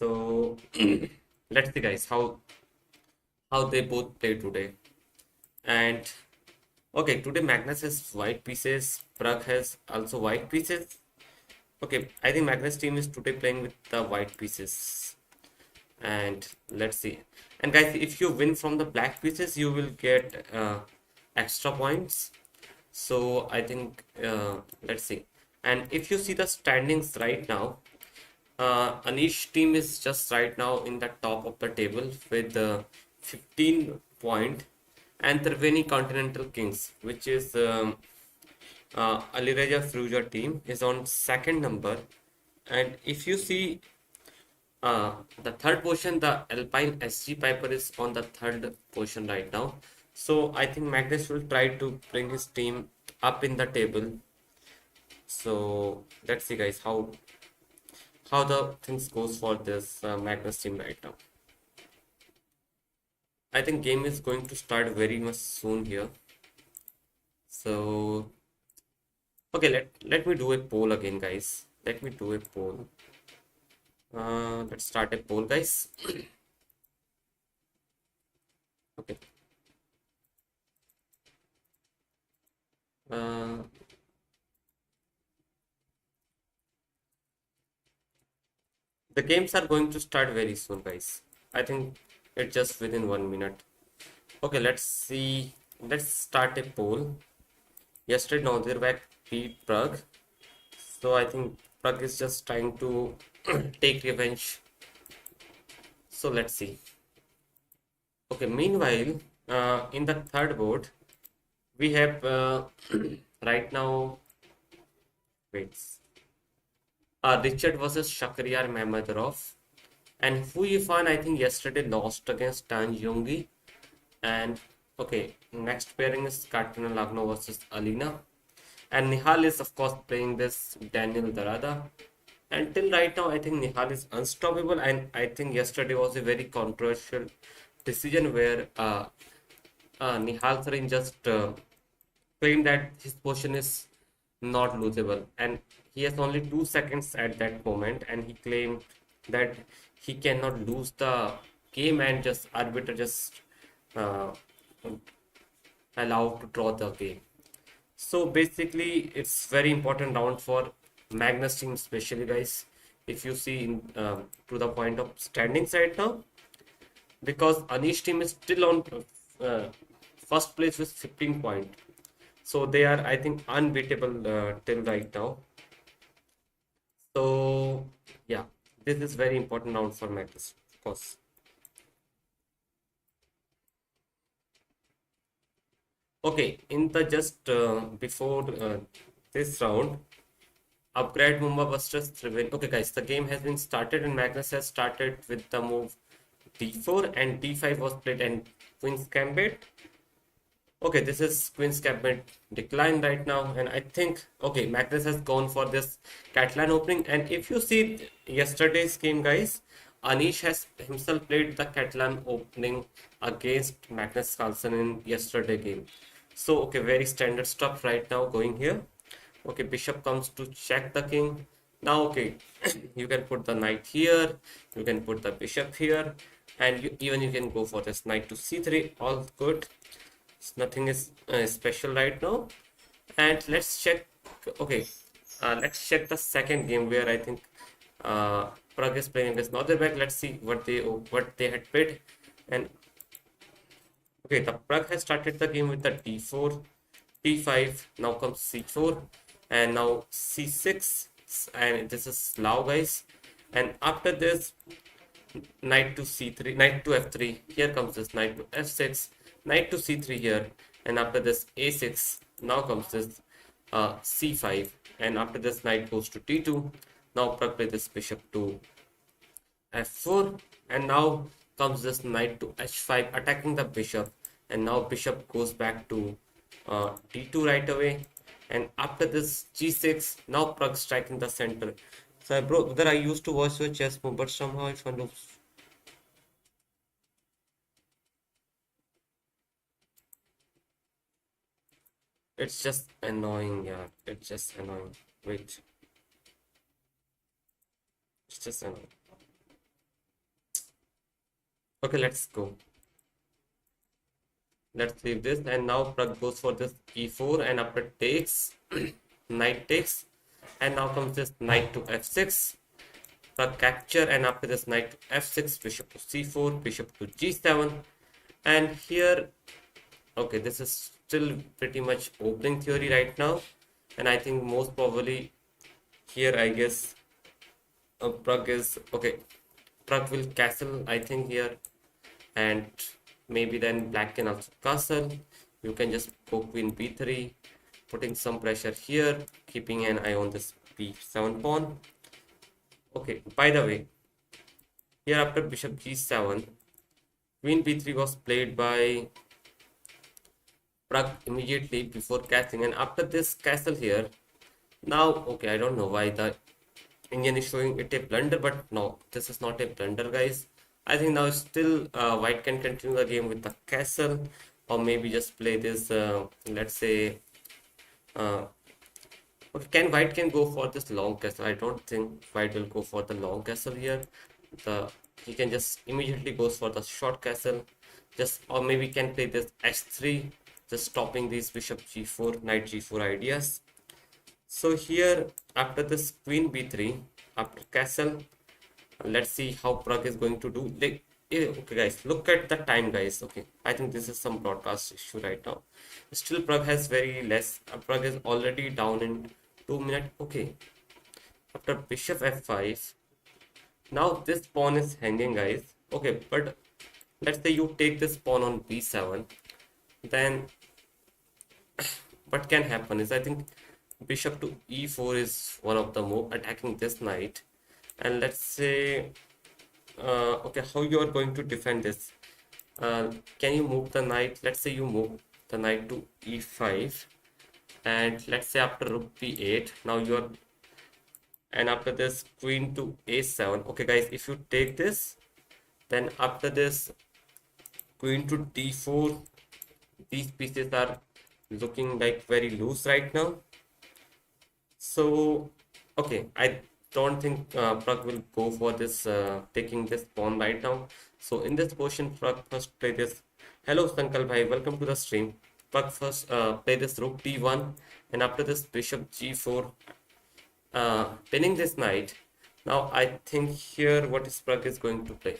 So let's see, guys, how they both play today. And okay, today Magnus has white pieces. Prag has also white pieces. Okay, I think Magnus team is today playing with the white pieces. And let's see. And guys, if you win from the black pieces, you will get extra points. So I think let's see. And if you see the standings right now, Anish team is just right now in the top of the table with 15 point, and Triveni Continental Kings, which is Alireza Fruja team, is on second number. And if you see the third position, the Alpine SG Piper is on the third position right now. So I think Magnus will try to bring his team up in the table. So let's see, guys, how the things goes for this Magnus team right now. I think game is going to start very much soon here. So okay, let me do a poll again, guys. Let me do a poll. Let's start a poll, guys. Okay. Uh, the games are going to start very soon, guys. I think it's just within 1 minute. Okay, let's see. Let's start a poll. Yesterday, Nodirbek beat Prague. So I think Prague is just trying to take revenge. So let's see. Okay, meanwhile, in the third board, we have right now, wait, Richard versus Shakriyar Mamadov. And Fuyifan, I think, yesterday lost against Tan Yongi. And okay, next pairing is Katrina Lagno versus Alina. And Nihal is, of course, playing this Daniel Darada. And till right now, I think Nihal is unstoppable. And I think yesterday was a very controversial decision where Nihal Sarin just claimed that his position is not losable. And he has only 2 seconds at that moment. And he claimed that he cannot lose the game and just arbiter just uh, allowed to draw the game. So basically, it's very important round for Magnus team, especially, guys. If you see to the point of standings right now, because Anish team is still on uh, first place with 15 points. So they are, I think, unbeatable till right now. So yeah, this is very important round for Magnus, of course. Okay, in the just before this round, upgrade Mumbai Busters Triveni. Okay, guys, the game has been started and Magnus has started with the move d4 and d5 was played and Queen's Gambit. Okay, this is Queen's Gambit decline right now, and I think okay, Magnus has gone for this Catalan opening. And if you see yesterday's game, guys, Anish has himself played the Catalan opening against Magnus Carlsen in yesterday game. So okay, very standard stuff right now going here. Okay, bishop comes to check the king. Now, okay, you can put the knight here, you can put the bishop here, and even you can go for this knight to c3. All good. Nothing is special right now. And let's check. Okay, let's check the second game where I think Prague is playing against Nodirbek. Let's see what they had played. And okay, the Prague has started the game with the d4, d5. Now comes c4, and now c6. And this is Slav, guys. And after this, knight to c3, knight to f3. Here comes this knight to f6, knight to c3 here, and after this a6. Now comes this c5, and after this knight goes to d2. Now Prag play this bishop to f4, and now comes this knight to h5, attacking the bishop, and now bishop goes back to d2 right away. And after this g6, now Prag striking the center. So bro, brother, I used to watch your chess move, but somehow if I lose. It's just annoying, yeah. It's just annoying. Wait. It's just annoying. Okay, let's go. Let's leave this. And now Prag goes for this e4 and after takes, knight takes. And now comes this knight to f6. Prag capture and after this knight to f6, bishop to c4, bishop to g7. And here, okay, this is still pretty much opening theory right now. And I think most probably here, I guess, Prag is, okay, Prag will castle, I think here. And maybe then black can also castle. You can just go queen b3, putting some pressure here, keeping an eye on this b7 pawn. Okay, by the way, here after bishop g7, queen b3 was played by Prag immediately before castling, and after this castle here, now, okay, I don't know why the Indian is showing it a blunder, but no, this is not a blunder, guys. I think now still white can continue the game with the castle, or maybe just play this, let's say, uh, okay, white can go for this long castle. I don't think white will go for the long castle here. He can just immediately goes for the short castle, just or maybe can play this h3, just stopping these bishop g4, knight g4 ideas. So here after this queen b3, after castle, let's see how Prag is going to do. Like, okay, guys, look at the time, guys. Okay, I think this is some broadcast issue right now. Still, Prag has very less. Prag is already down in 2 minutes. Okay, after bishop f5, now this pawn is hanging, guys. Okay, but let's say you take this pawn on b7, then what can happen is I think bishop to e4 is one of the move attacking this knight. And let's say, okay, how you are going to defend this? Can you move the knight? Let's say you move the knight to e5, and let's say after rook b8, now you are, and after this queen to a7. Okay, guys, if you take this, then after this queen to d4, these pieces are looking like very loose right now. So, okay, I don't think Prag will go for this taking this pawn right now. So in this position, Prag first play this. Hello, Sankal bhai, welcome to the stream. Prag first play this rook d1, and after this bishop g4, pinning this knight. Now I think here what is Prag is going to play.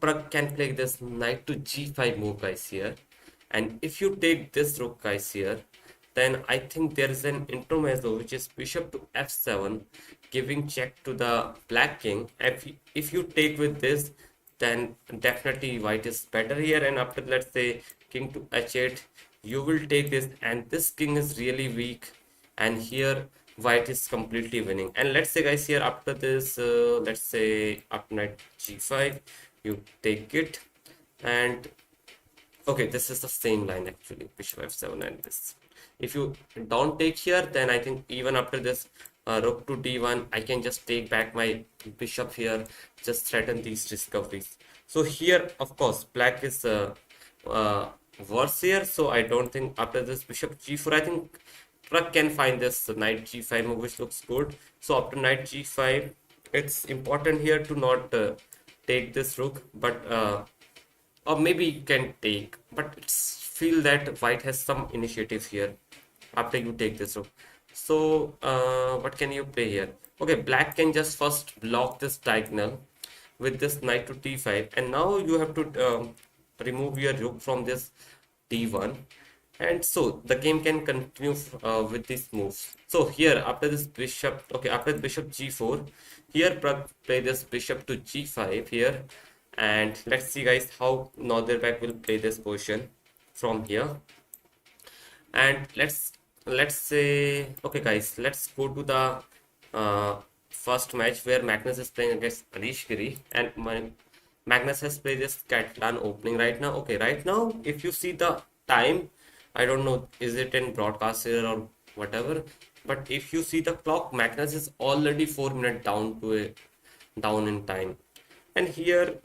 Prag can play this knight to g5 move, guys, here. And if you take this rook, guys, here, then I think there is an intermezzo which is bishop to f7, giving check to the black king. If you take with this, then definitely white is better here. And after, let's say, king to h8, you will take this, and this king is really weak, and here white is completely winning. And let's say, guys, here after this, let's say after knight g5, you take it, and okay, this is the same line actually, bishop f7 and this. If you don't take here, then I think even after this rook to d1, I can just take back my bishop here, just threaten these discoveries. So here, of course, black is worse here. So I don't think after this bishop g4, I think Prag can find this knight g5 move, which looks good. So after knight g5, it's important here to not take this rook, but or maybe you can take, but it's feel that white has some initiative here after you take this rook. So what can you play here? Okay, black can just first block this diagonal with this knight to d5, and now you have to remove your rook from this d1, and so the game can continue with these moves. So here after this bishop, okay, after the bishop g4, here Prag play this bishop to g5 here. And let's see, guys, how Nodirbek will play this position from here. And let's say, okay, guys, let's go to the first match where Magnus is playing against Anish, and Magnus has played this Catalan opening right now. Okay, right now, if you see the time, I don't know, is it in broadcast here or whatever, but if you see the clock, Magnus is already 4 minutes down in time. And here,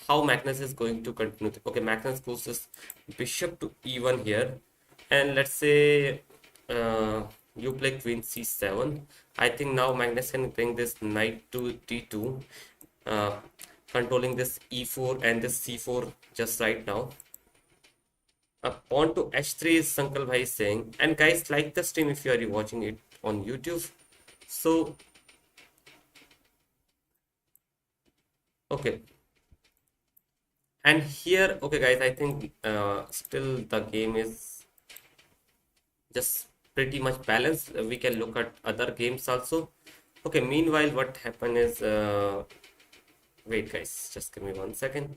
how Magnus is going to continue. Okay, Magnus goes this bishop to e1 here, and let's say you play queen c7. I think now Magnus can bring this knight to d2. controlling this e4 and this c4 just right now. Pawn to h3 is Sankal Bhai saying. And guys, like the stream if you are watching it on YouTube. So, okay. And here, okay guys, I think still the game is just pretty much balanced. We can look at other games also. Okay, meanwhile, what happened is, wait guys, just give me 1 second.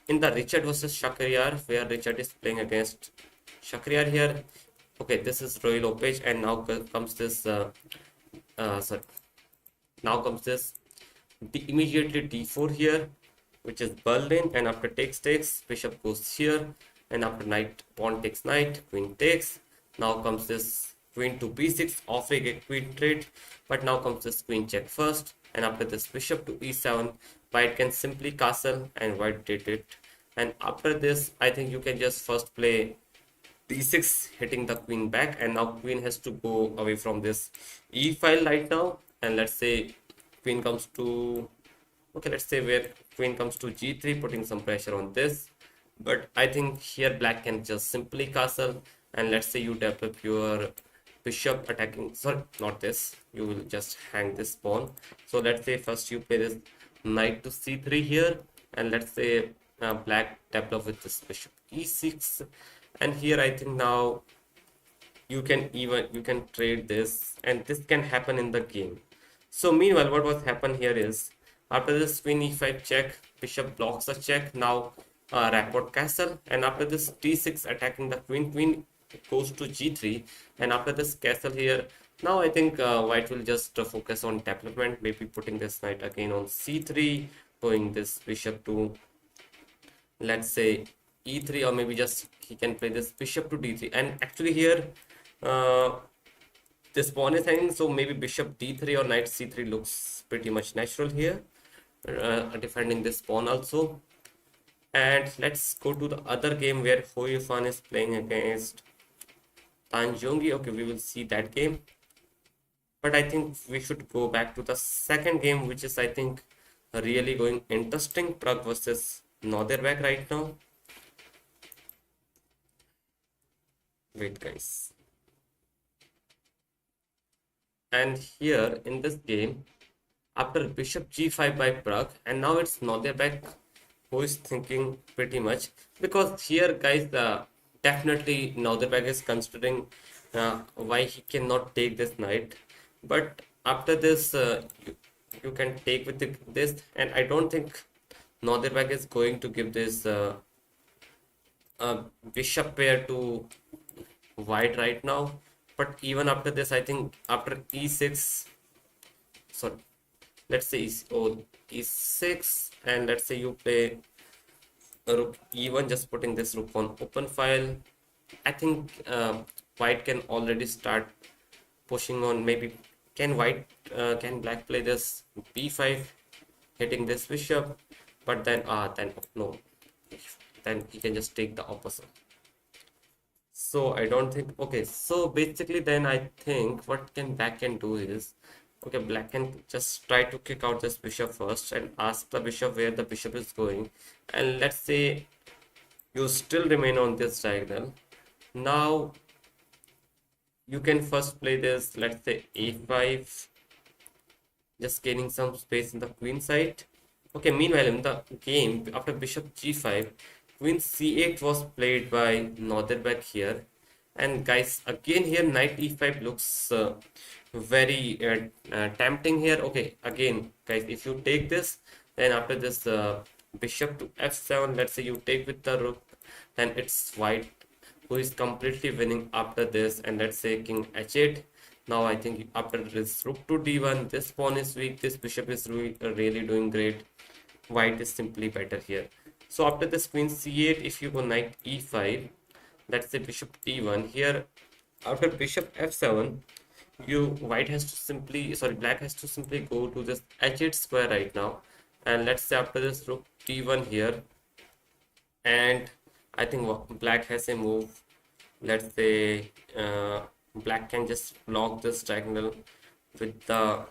In the Richard versus Shakhriyar, where Richard is playing against Shakhriyar here. Okay, this is Royal Opage, and now comes this, sorry, now comes this immediately d4 here, which is Berlin, and after takes, bishop goes here, and after knight, pawn takes knight, queen takes. Now comes this queen to b6, offering a queen trade, but now comes this queen check first, and after this bishop to e7, white can simply castle, and white did it. And after this, I think you can just first play d6, hitting the queen back, and now queen has to go away from this e file right now. And let's say queen comes to, okay, let's say where queen comes to g3, putting some pressure on this. But I think here black can just simply castle, and let's say you develop your bishop attacking, sorry, not this, you will just hang this pawn. So let's say first you play this knight to c3 here, and let's say black develop with this bishop e6, and here I think now you can trade this, and this can happen in the game. So meanwhile, what was happen here is, after this queen e5 check, bishop blocks the check, now rapport castle, and after this d6 attacking the queen goes to g3, and after this castle here, now I think white will just focus on development, maybe putting this knight again on c3, going this bishop to, let's say, e3, or maybe just he can play this bishop to d3. And actually here this pawn is hanging, so maybe bishop d3 or knight c3 looks pretty much natural here, defending this pawn also. And let's go to the other game where Ho Yifan is playing against Tan Zhongyi. Okay, we will see that game, but I think we should go back to the second game, which is I think really going interesting. Prag versus Nodirbek right now. Wait guys, and here in this game, after bishop g5 by Prag, and now it's Nodirbek who is thinking pretty much, because here guys, definitely Nodirbek is considering why he cannot take this knight, but after this you can take with this, and I don't think Nodirbek is going to give this bishop pair to white right now. But even after this, I think after e6, sorry, let's say e6, and let's say you play rook e1, just putting this rook on open file. I think white can already start pushing on. Maybe can black play this b5, hitting this bishop, but then no, then he can just take the opposite. So I don't think, okay, so basically then I think what black can do is, okay, black can just try to kick out this bishop first and ask the bishop where the bishop is going, and let's say you still remain on this diagonal. Now you can first play this, let's say a5, just gaining some space in the queen side. Okay, meanwhile in the game, after bishop g5, queen c8 was played by Nodirbek here. And guys, again here knight e5 looks very tempting here. Okay, again guys, if you take this, then after this bishop to f7, let's say you take with the rook, then it's white who is completely winning after this. And let's say king h8. Now I think after this rook to d1, this pawn is weak, this bishop is really doing great, white is simply better here. So after this queen c8, if you go knight e5, let's say bishop d1 here, after bishop f7, black has to simply go to this h8 square right now. And let's say after this rook d1 here, and I think black has a move, let's say black can just block this diagonal with the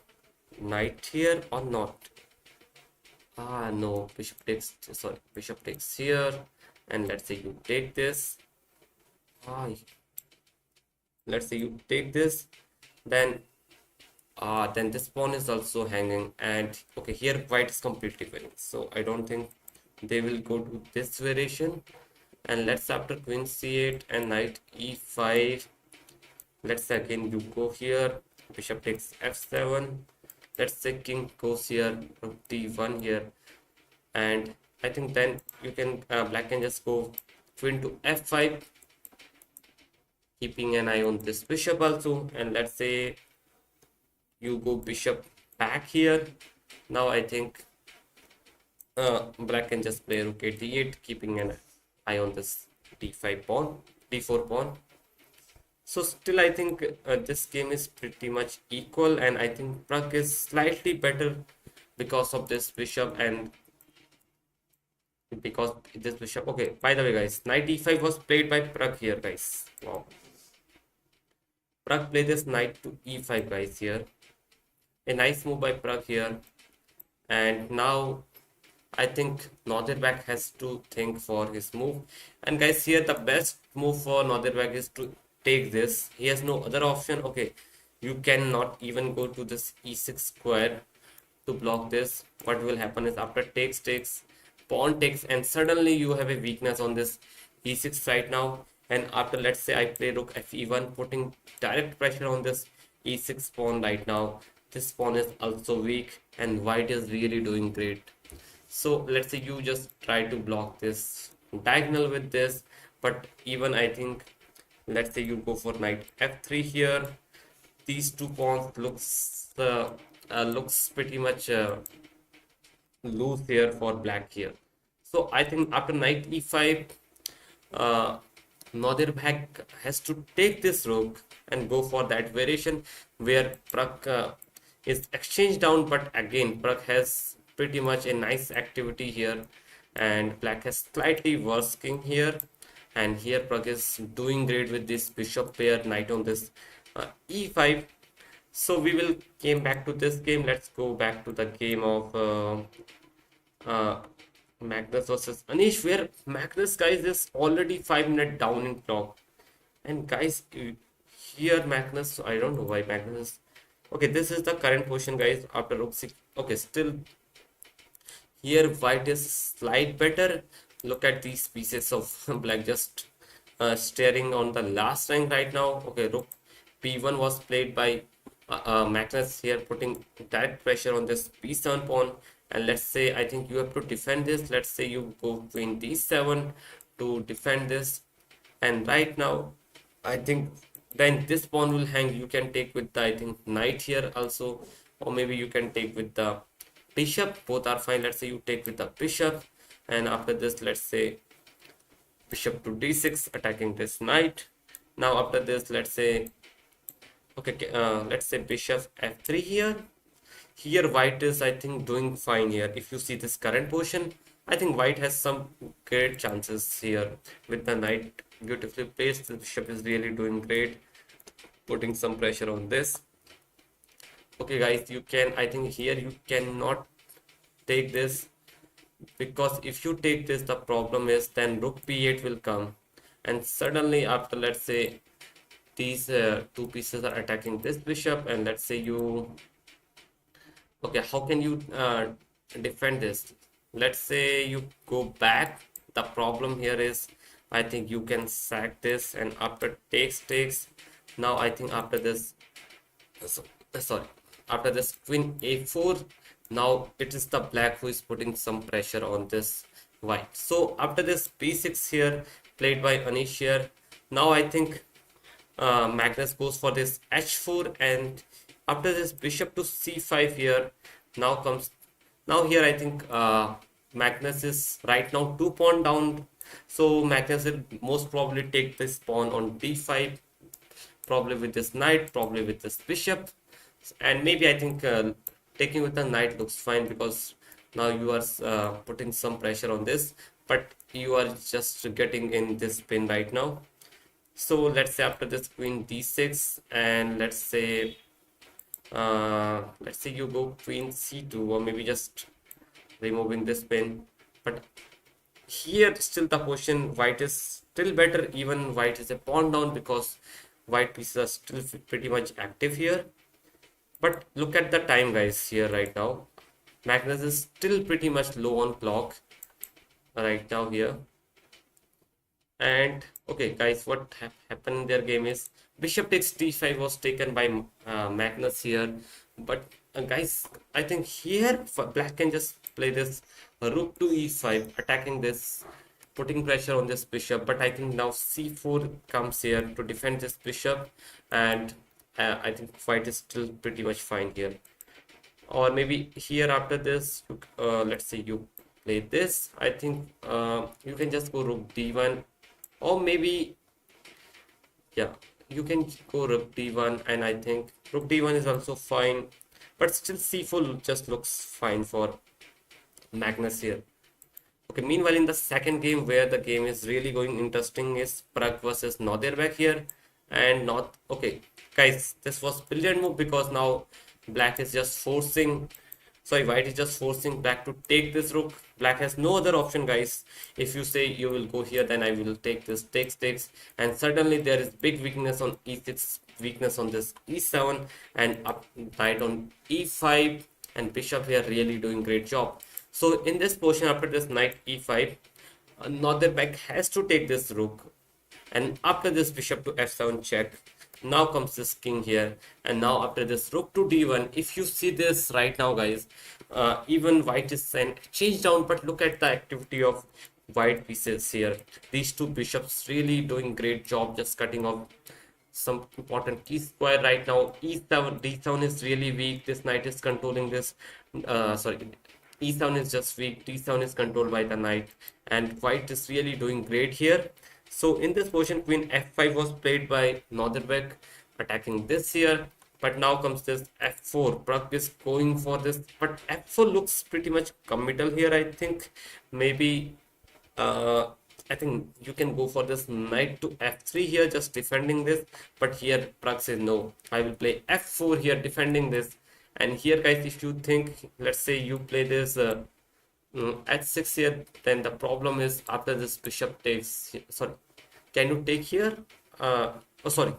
knight here or not. No, bishop takes, sorry, bishop takes here, and let's say you take this. Ah, let's say you take this, then then this pawn is also hanging, and okay, here white is completely winning, so I don't think they will go to this variation. And let's after queen c8 and knight e5, let's say again you go here, bishop takes f7, let's say king goes here, rook d1 here, and I think then you can black can just go queen to f5, keeping an eye on this bishop also. And let's say you go bishop back here. Now I think black can just play rook at d8, keeping an eye on this d5 pawn, d4 pawn. So still I think this game is pretty much equal, and I think Pragg is slightly better because of this bishop, and because this bishop. Okay, by the way guys, knight e5 was played by Pragg here guys. Wow. Pragg played this knight to e5 guys here. A nice move by Pragg here. And now I think Nodirbek has to think for his move. And guys, here the best move for Nodirbek is to take this. He has no other option. Okay, you cannot even go to this e6 square to block this. What will happen is after takes, pawn takes, and suddenly you have a weakness on this e6 right now. And after, let's say I play rook fe1, putting direct pressure on this e6 pawn right now. This pawn is also weak, and white is really doing great. So let's say you just try to block this diagonal with this, but even I think, let's say you go for knight f3 here. These two pawns looks pretty much loose here for black here. So I think after knight e5, uh, Nodirbek has to take this rook and go for that variation where Pragg is exchanged down, but again Pragg has pretty much a nice activity here, and black has slightly worse king here, and here Pragg is doing great with this bishop pair, knight on this e5. So we will came back to this game. Let's go back to the game of uh, Magnus versus Anish, where Magnus guys is already 5 minutes down in clock. And guys, here Magnus, I don't know why Magnus is, okay, this is the current position guys after rook 6. Okay, still here white is slight better. Look at these pieces of black just staring on the last rank right now. Okay, rook b1 was played by Magnus here, putting direct pressure on this b7 pawn. And let's say I think you have to defend this. Let's say you go queen d7 to defend this, and right now I think then this pawn will hang. You can take with the, I think, knight here also, or maybe you can take with the bishop. Both are fine. Let's say you take with the bishop, and after this, let's say bishop to d6, attacking this knight. Now after this, let's say, okay, let's say bishop f3 here. Here white is, I think, doing fine here. If you see this current position, I think white has some great chances here with the knight beautifully placed. The bishop is really doing great, putting some pressure on this. Okay guys, you can, I think here you cannot take this, because if you take this, the problem is then rook b8 will come, and suddenly after, let's say these two pieces are attacking this bishop, and let's say you, okay, how can you defend this? Let's say you go back. The problem here is, I think you can sack this, and after takes, now I think after this, sorry, after this queen a4, now it is the black who is putting some pressure on this white. So after this b6 here, played by Anish here, now I think Magnus goes for this h4, and after this bishop to c5 here, now comes, now here I think Magnus is right now 2 pawn down, so Magnus will most probably take this pawn on d5, probably with this knight, probably with this bishop, and maybe I think taking with the knight looks fine, because now you are putting some pressure on this, but you are just getting in this pin right now. So let's say after this queen d6, and let's say you go queen c2, or maybe just removing this pin. But here still the position white is still better. Even white is a pawn down because white pieces are still pretty much active here. But look at the time, guys, here right now. Magnus is still pretty much low on clock right now here. And okay, guys, what happened in their game is bishop takes d5 was taken by Magnus here. But guys, I think here black can just play this rook to e5, attacking this, putting pressure on this bishop. But I think now c4 comes here to defend this bishop, and I think white is still pretty much fine here. Or maybe here after this, let's say you play this. I think you can just go rook d1, or maybe yeah, you can go rook d1, and I think rook d1 is also fine, but still c4 just looks fine for Magnus here. Okay, meanwhile in the second game where the game is really going interesting is Pragg versus Nodirbek here. And not okay, guys, this was brilliant move because now black is just forcing, sorry, white is just forcing black to take this rook. Black has no other option, guys. If you say you will go here, then I will take this, takes, and suddenly there is big weakness on e6, weakness on this e7, and up knight on e5, and bishop here really doing great job. So in this position after this knight e5, Nodirbek has to take this rook, and after this bishop to f7 check. Now comes this king here, and now after this rook to d1. If you see this right now, guys, even white is an exchange down, but look at the activity of white pieces here. These two bishops really doing great job just cutting off some important key square right now. e7, d7 is really weak. This knight is controlling this, sorry, e7 is just weak, d7 is controlled by the knight, and white is really doing great here. So in this position, queen f5 was played by Nodirbek, attacking this here. But now comes this f4. Pragg is going for this, but f4 looks pretty much committal here. I think maybe I think you can go for this knight to f3 here, just defending this. But here Pragg says no, I will play f4 here, defending this. And here, guys, if you think, let's say you play this h6 here, then the problem is after this bishop takes, sorry, can you take here? Oh, sorry,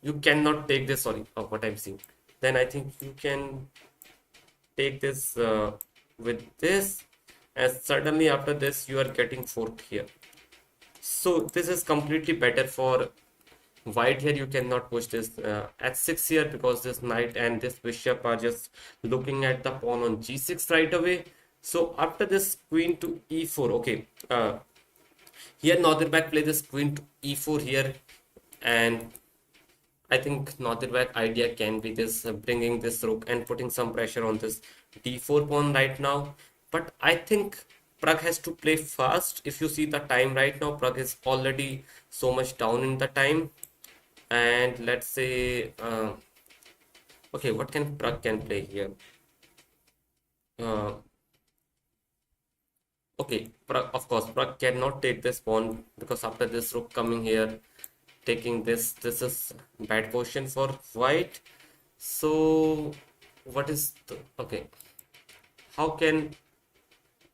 you cannot take this, sorry, of what I'm seeing. Then I think you can take this with this, and suddenly after this you are getting forked here. So this is completely better for white here. You cannot push this h6 here because this knight and this bishop are just looking at the pawn on g6 right away. So after this queen to e4, okay, here Nodirbek play this queen to e4 here, and I think Nodirbek idea can be this bringing this rook and putting some pressure on this d4 pawn right now. But I think Pragg has to play fast. If you see the time right now, Pragg is already so much down in the time. And let's say, okay, what can Pragg can play here? Okay, of course, Pragg cannot take this pawn because after this rook coming here, taking this is bad position for white. So what is the, okay, how can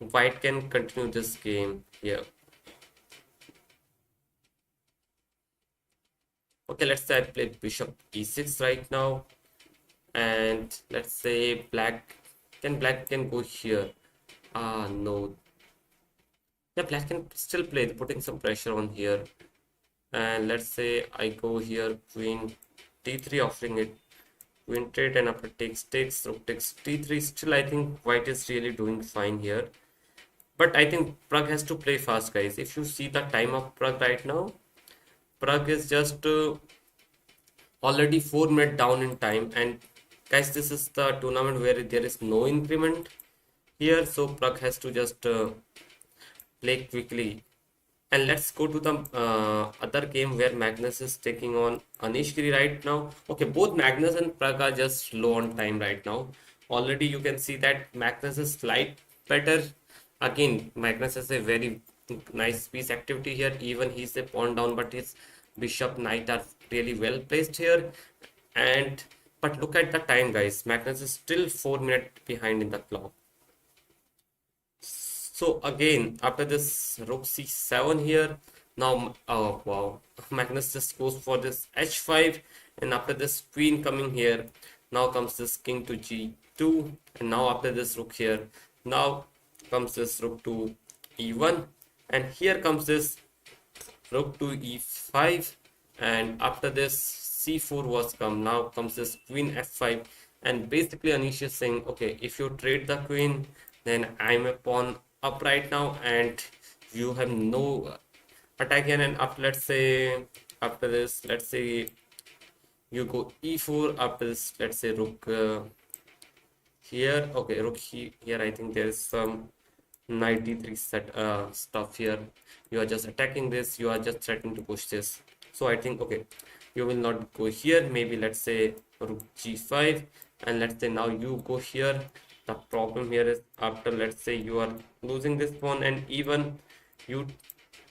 white can continue this game here? Okay, let's say I play bishop e6 right now, and let's say black can go here. Ah, no. Yeah, black can still play, putting some pressure on here. And let's say I go here, queen d3, offering it queen trade, and after takes, rook takes d3. Still, I think white is really doing fine here. But I think Pragg has to play fast, guys. If you see the time of Pragg right now, Pragg is just already 4 minutes down in time. And guys, this is the tournament where there is no increment here. So Pragg has to just play quickly. And let's go to the other game where Magnus is taking on Anish right now. Okay, both Magnus and Pragg are just low on time right now. Already you can see that Magnus is slight better. Again, Magnus has a very nice piece activity here. Even he's a pawn down, but his bishop knight are really well placed here. And but look at the time, guys. Magnus is still 4 minutes behind in the clock. So again, after this rook c7 here, now, oh wow, Magnus just goes for this h5, and after this queen coming here, now comes this king to g2, and now after this rook here, now comes this rook to e1, and here comes this rook to e5, and after this c4 was come, now comes this queen f5, and basically Anish is saying, okay, if you trade the queen, then I'm a pawn up right now, and you have no attack here. And after, let's say, after this, let's say you go e4, after this, let's say rook here, okay, rook here, I think there is some 93 set stuff here. You are just attacking this, you are just threatening to push this. So I think, okay, you will not go here, maybe let's say rook g5, and let's say now you go here. The problem here is, after, let's say, you are losing this pawn, and even you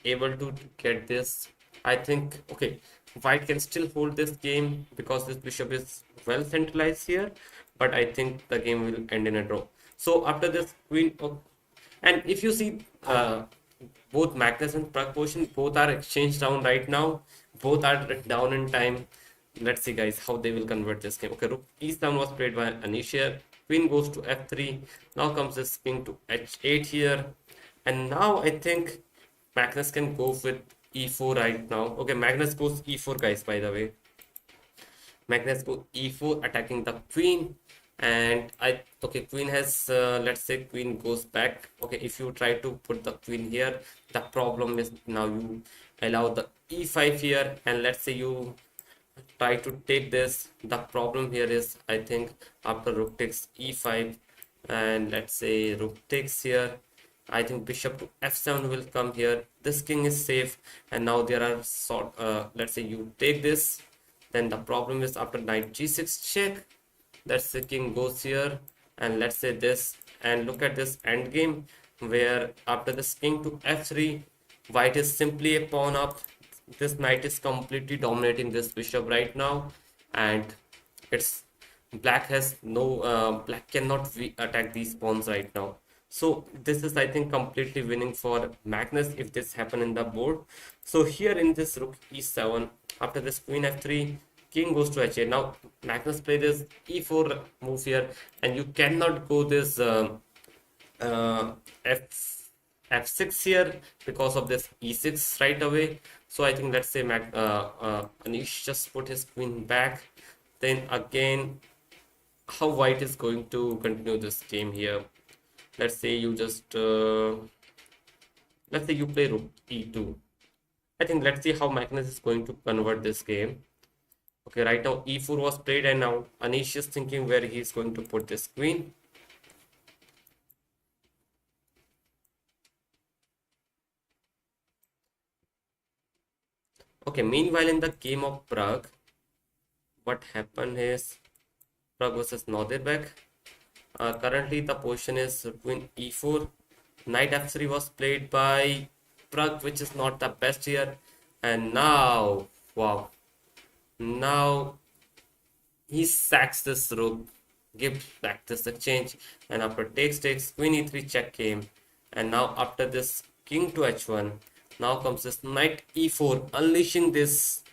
able to get this, I think, okay, white can still hold this game because this bishop is well centralized here, but I think the game will end in a draw. So after this queen, oh, and if you see, both Magnus and Prag position, both are exchanged down right now. Both are down in time. Let's see, guys, how they will convert this game. Okay, rook e7 was played by Anish here. Queen goes to f3. Now comes this king to h8 here. And now I think Magnus can go with e4 right now. Okay, Magnus goes e4, guys, by the way. Magnus go e4, attacking the queen, and okay, queen has, let's say queen goes back. Okay, if you try to put the queen here, the problem is now you allow the e5 here, and let's say you try to take this. The problem here is, I think, after rook takes e5, and let's say rook takes here, I think bishop to f7 will come here. This king is safe, and now there are let's say you take this, then the problem is after knight g6 check, that's the king goes here, and let's say this, and look at this end game where after this king to f3, white is simply a pawn up. This knight is completely dominating this bishop right now, and it's black has no black cannot attack these pawns right now. So this is, I think, completely winning for Magnus if this happen in the board. So here in this rook e7, after this queen f3, king goes to h8. Now Magnus play this e4 move here, and you cannot go this f6 here because of this e6 right away. So I think, let's say Anish just put his queen back. Then again, how white is going to continue this game here? Let's say you just let's say you play rook e2. I think, let's see how Magnus is going to convert this game. Okay, right now e4 was played, and now Anish is thinking where he is going to put this queen. Okay, meanwhile in the game of Prague, what happened is Prague versus Nodirbek. Currently the position is queen e4. Knight f3 was played by Prague, which is not the best here. And now, wow, now he sacks this rook, gives back this exchange, and after takes queen e3 check game. And now after this king to h1, now comes this knight e4, unleashing this,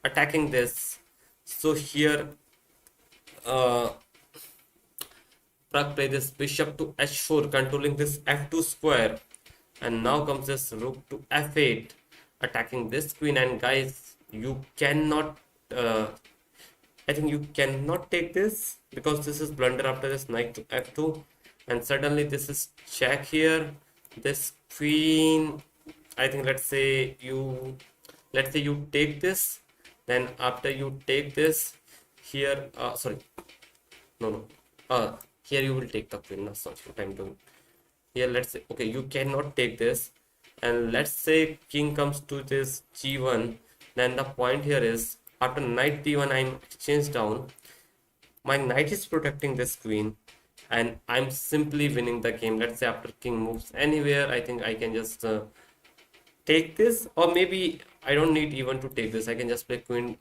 attacking this. So here Pragg play this bishop to h4, controlling this f2 square, and now comes this rook to f8, attacking this queen. And guys, you cannot I think you cannot take this because this is blunder after this knight to f2, and suddenly this is check here. This queen, I think, let's say you take this, then after you take this here, sorry, no, here you will take the queen. That's not what I'm doing here. Let's say, okay, you cannot take this, and let's say king comes to this g1. Then the point here is, after knight d1, I'm exchanged down. My knight is protecting this queen, and I'm simply winning the game. Let's say after king moves anywhere, I think I can just take this, or maybe I don't need even to take this. I can just play queen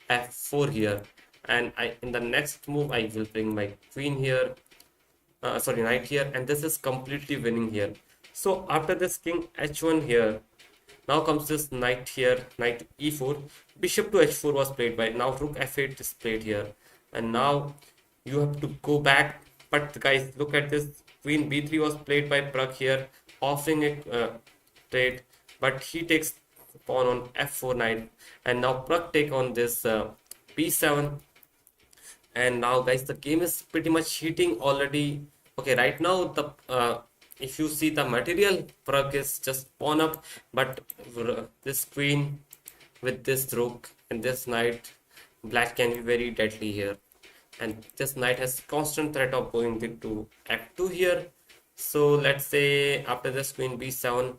f4 here, and in the next move I will bring my queen here, sorry, knight here, and this is completely winning here. So after this king h1 here, now comes this knight here, knight e4, bishop to h4 was played by, now rook f8 is played here, and now you have to go back. But guys, look at this, queen b3 was played by Prag here, offering a trade, but he takes pawn on f4 knight, and now Prag take on this b7. And now guys, the game is pretty much heating already. Okay, right now the if you see the material, Prag is just pawn up, but this queen with this rook and this knight, black can be very deadly here, and this knight has constant threat of going to f2 here. So let's say after this queen b7,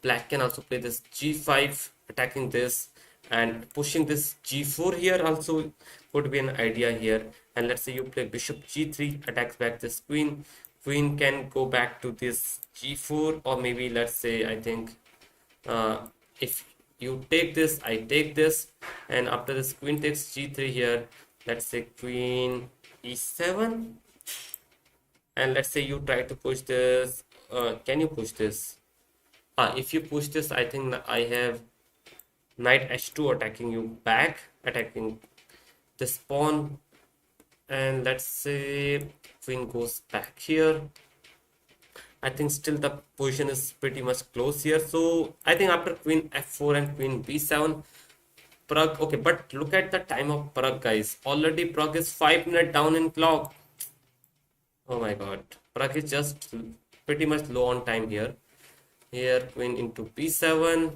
black can also play this g5, attacking this and pushing this g4 here also could be an idea here. And let's say you play bishop g3, attacks back this queen, queen can go back to this g4, or maybe let's say, I think if you take this, I take this, and after this queen takes g3 here, let's say queen e7, and let's say you try to push this. Can you push this? If you push this, I think I have knight h2 attacking you back, attacking this pawn, and let's say queen goes back here. I think still the position is pretty much close here. So I think after queen f4 and queen b7, Prag, okay, but look at the time of Prag, guys. Already Prag is 5 minutes down in clock. Oh my god, Prag is just pretty much low on time here. Here queen into b7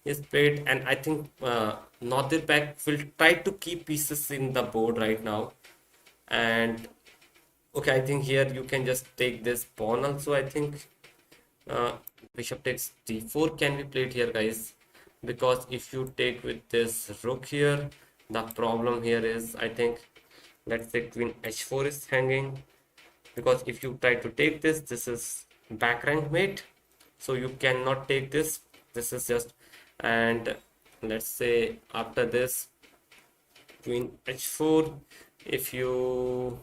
is played, and I think Nodirbek will try to keep pieces in the board right now. And okay, I think here you can just take this pawn also. I think bishop takes d4 can be played here, guys, because if you take with this rook here, the problem here is, I think, let's say queen h4 is hanging, because if you try to take this, this is back rank mate, so you cannot take this. This is just, and let's say after this queen h4, if you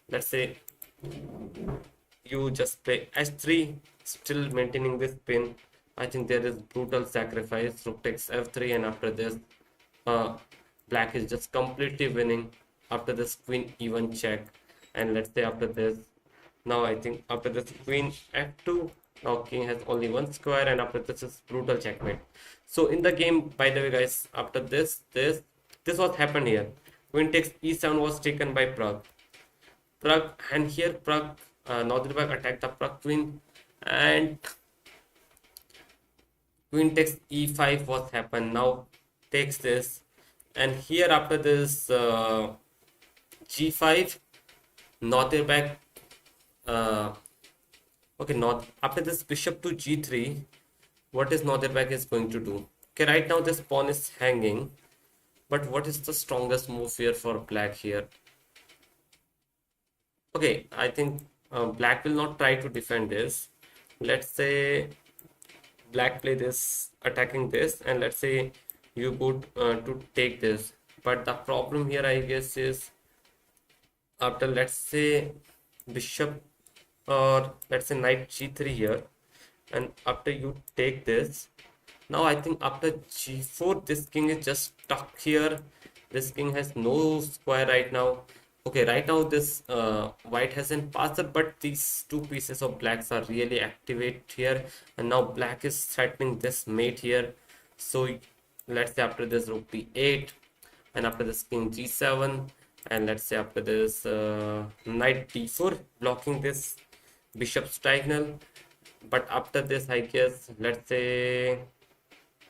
let's say you just play h3, still maintaining this pin, I think there is brutal sacrifice. Rook takes f3, and after this black is just completely winning. After this queen e1 check, and let's say after this, now I think after this queen f2, now king has only one square, and after this is brutal checkmate. So in the game, by the way, guys, after this was happened here. Queen takes e7 was taken by Prag, and here Prag, Nodirbek attacked the Prag queen, and queen takes e5 was happened. Now takes this, and here after this g5, Nodirbek okay, not after this bishop to g3, what is Nodirbek is going to do? Okay, right now this pawn is hanging, but what is the strongest move here for black here? Okay, I think black will not try to defend this. Let's say black play this, attacking this, and let's say you go to take this. But the problem here, I guess, is after, let's say, bishop, or let's say knight g3 here, and after you take this, now I think after g4, this king is just stuck here. This king has no square right now. Okay, right now this white hasn't passed it, but these two pieces of blacks are really activate here, and now black is threatening this mate here. So let's say after this rook b8, and after this king g7, and let's say after this knight d4, blocking this bishop's diagonal. But after this, I guess, let's say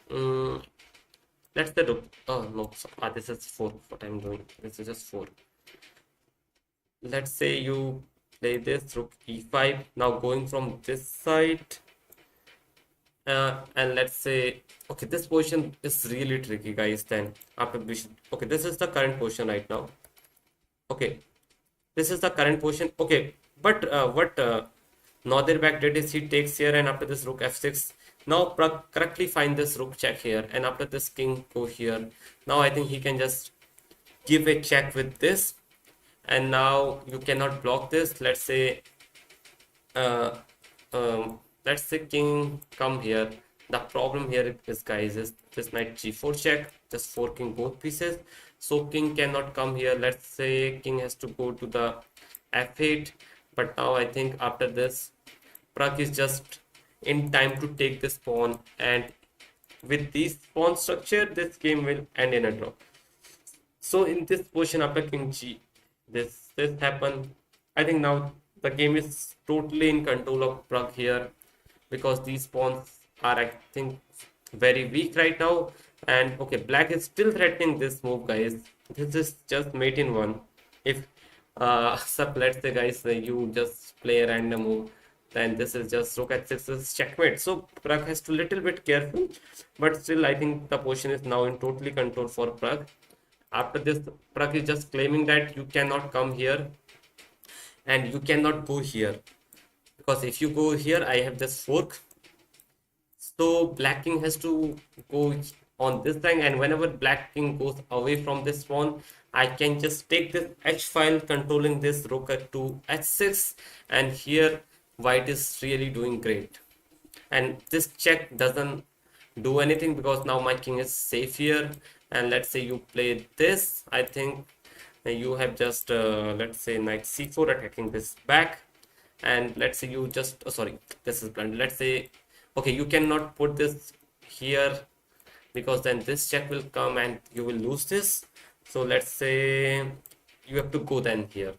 let's say rook, oh no, this is 4, what I'm doing, this is just 4. Let's say you play this rook e5, now going from this side, and let's say, okay, this position is really tricky, guys. Then after bishop, okay, this is the current position right now. Okay, this is the current position. Okay, but what Nodirbek did is he takes here, and after this rook f6, now correctly find this rook check here, and after this king go here. Now I think he can just give a check with this, and now you cannot block this. Let's say let's say king come here. The problem here is, guys, is this knight g4 check, just forking both pieces. So king cannot come here. Let's say king has to go to the f8. But now I think after this, Prag is just in time to take this pawn, and with this pawn structure, this game will end in a draw. So in this position after king g, this happened. I think now the game is totally in control of Prag here, because these pawns are, I think, very weak right now. And okay, black is still threatening this move, guys. This is just mate in one. If so let's say, guys, you just play a random move, then this is just rook at 6 is checkmate. So Prag has to little bit careful, but still I think the position is now in totally control for Prag. After this, Prag is just claiming that you cannot come here and you cannot go here, because if you go here, I have this fork. So black king has to go on this thing, and whenever black king goes away from this pawn, I can just take this h file controlling this rook to h6, and here white is really doing great. And this check doesn't do anything because now my king is safe here. And let's say you play this, I think you have just let's say knight c4 attacking this back, and let's say you just sorry, this is blunt. Let's say okay, you cannot put this here because then this check will come and you will lose this. So let's say you have to go then here.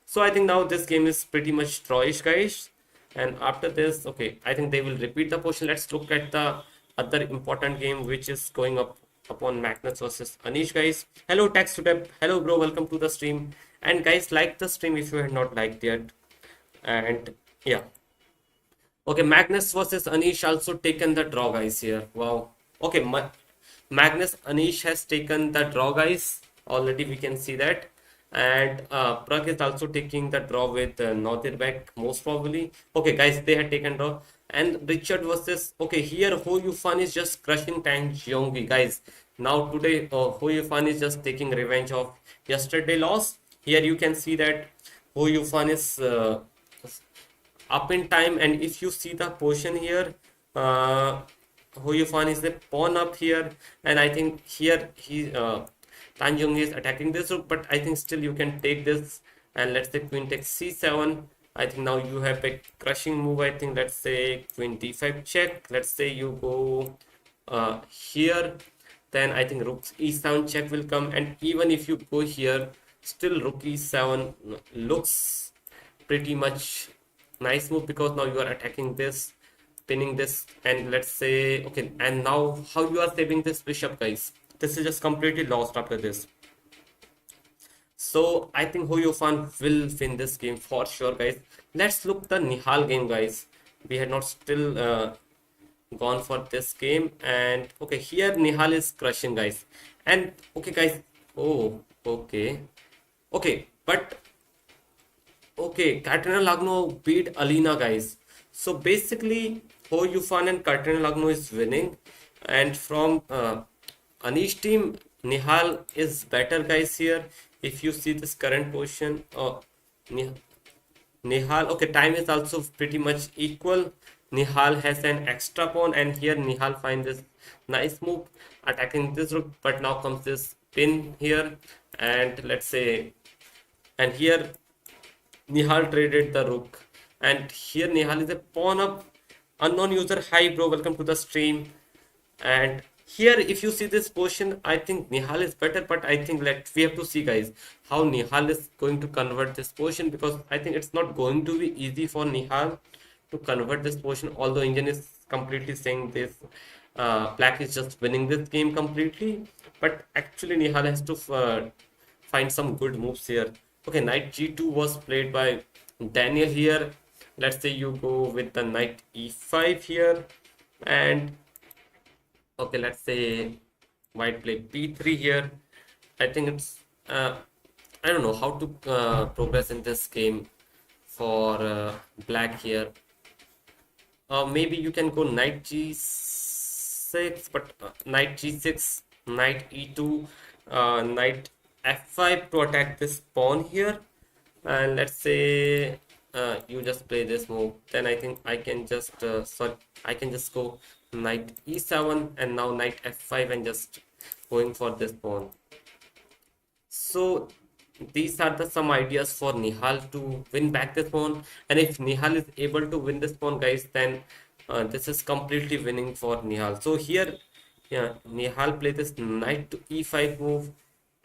So I think now this game is pretty much drawish, guys. And after this, okay, I think they will repeat the position. Let's look at the other important game which is going up upon Magnus versus Anish, guys. Hello, Tax to hello, bro, welcome to the stream. And guys, like the stream if you have not liked yet. And yeah, okay, Magnus versus Anish also taken the draw, guys, here. Wow. Okay, Magnus Anish has taken the draw, guys. Already we can see that. And Prag is also taking the draw with Nodirbek, most probably. Okay, guys, they had taken draw. And Richard versus, okay, here Ho Yufan is just crushing Tang Jionggi, guys. Now today, Ho Yufan is just taking revenge of yesterday loss. Here you can see that Ho Yufan is up in time, and if you see the position here, Ho Yufan is the pawn up here, and I think here Tanjung is attacking this rook, but I think still you can take this, and let's say queen takes c7. I think now you have a crushing move. I think let's say queen d5 check. Let's say you go here, then I think rook e7 check will come, and even if you go here, still rook e7 looks pretty much nice move, because now you are attacking this, pinning this, and let's say okay, and now how you are saving this bishop, guys? This is just completely lost after this. So I think Ho Yufan will win this game for sure, guys. Let's look the Nihal game, guys. We had not still gone for this game, and okay, here Nihal is crushing, guys. And okay, guys, oh okay, but okay, Katrina Lagno beat Alina, guys. So basically, Ho Yufan and Katrina Lagno is winning, and from Anish team, Nihal is better, guys. Here, if you see this current position, Nihal, okay, time is also pretty much equal. Nihal has an extra pawn, and here Nihal finds this nice move attacking this rook, but now comes this pin here, and let's say, and here Nihal traded the rook, and here Nihal is a pawn up. Unknown user, hi bro, welcome to the stream. And here if you see this position, I think Nihal is better, but I think we have to see, guys, how Nihal is going to convert this position, because I think it's not going to be easy for Nihal to convert this position, although Indian is completely saying this black is just winning this game completely, but actually Nihal has to find some good moves here. Okay, knight g2 was played by Daniel here. Let's say you go with the knight e5 here, and okay, let's say white play b3 here. I think it's I don't know how to progress in this game for black here. Maybe you can go knight g6, but knight g6, knight e2, knight f5 to attack this pawn here. And let's say you just play this move, then I think I can just sorry, I can just go knight e7 and now knight f5 and just going for this pawn. So these are the some ideas for Nihal to win back this pawn. And if Nihal is able to win this pawn, guys, then this is completely winning for Nihal. So here, yeah, Nihal play this knight to e5 move.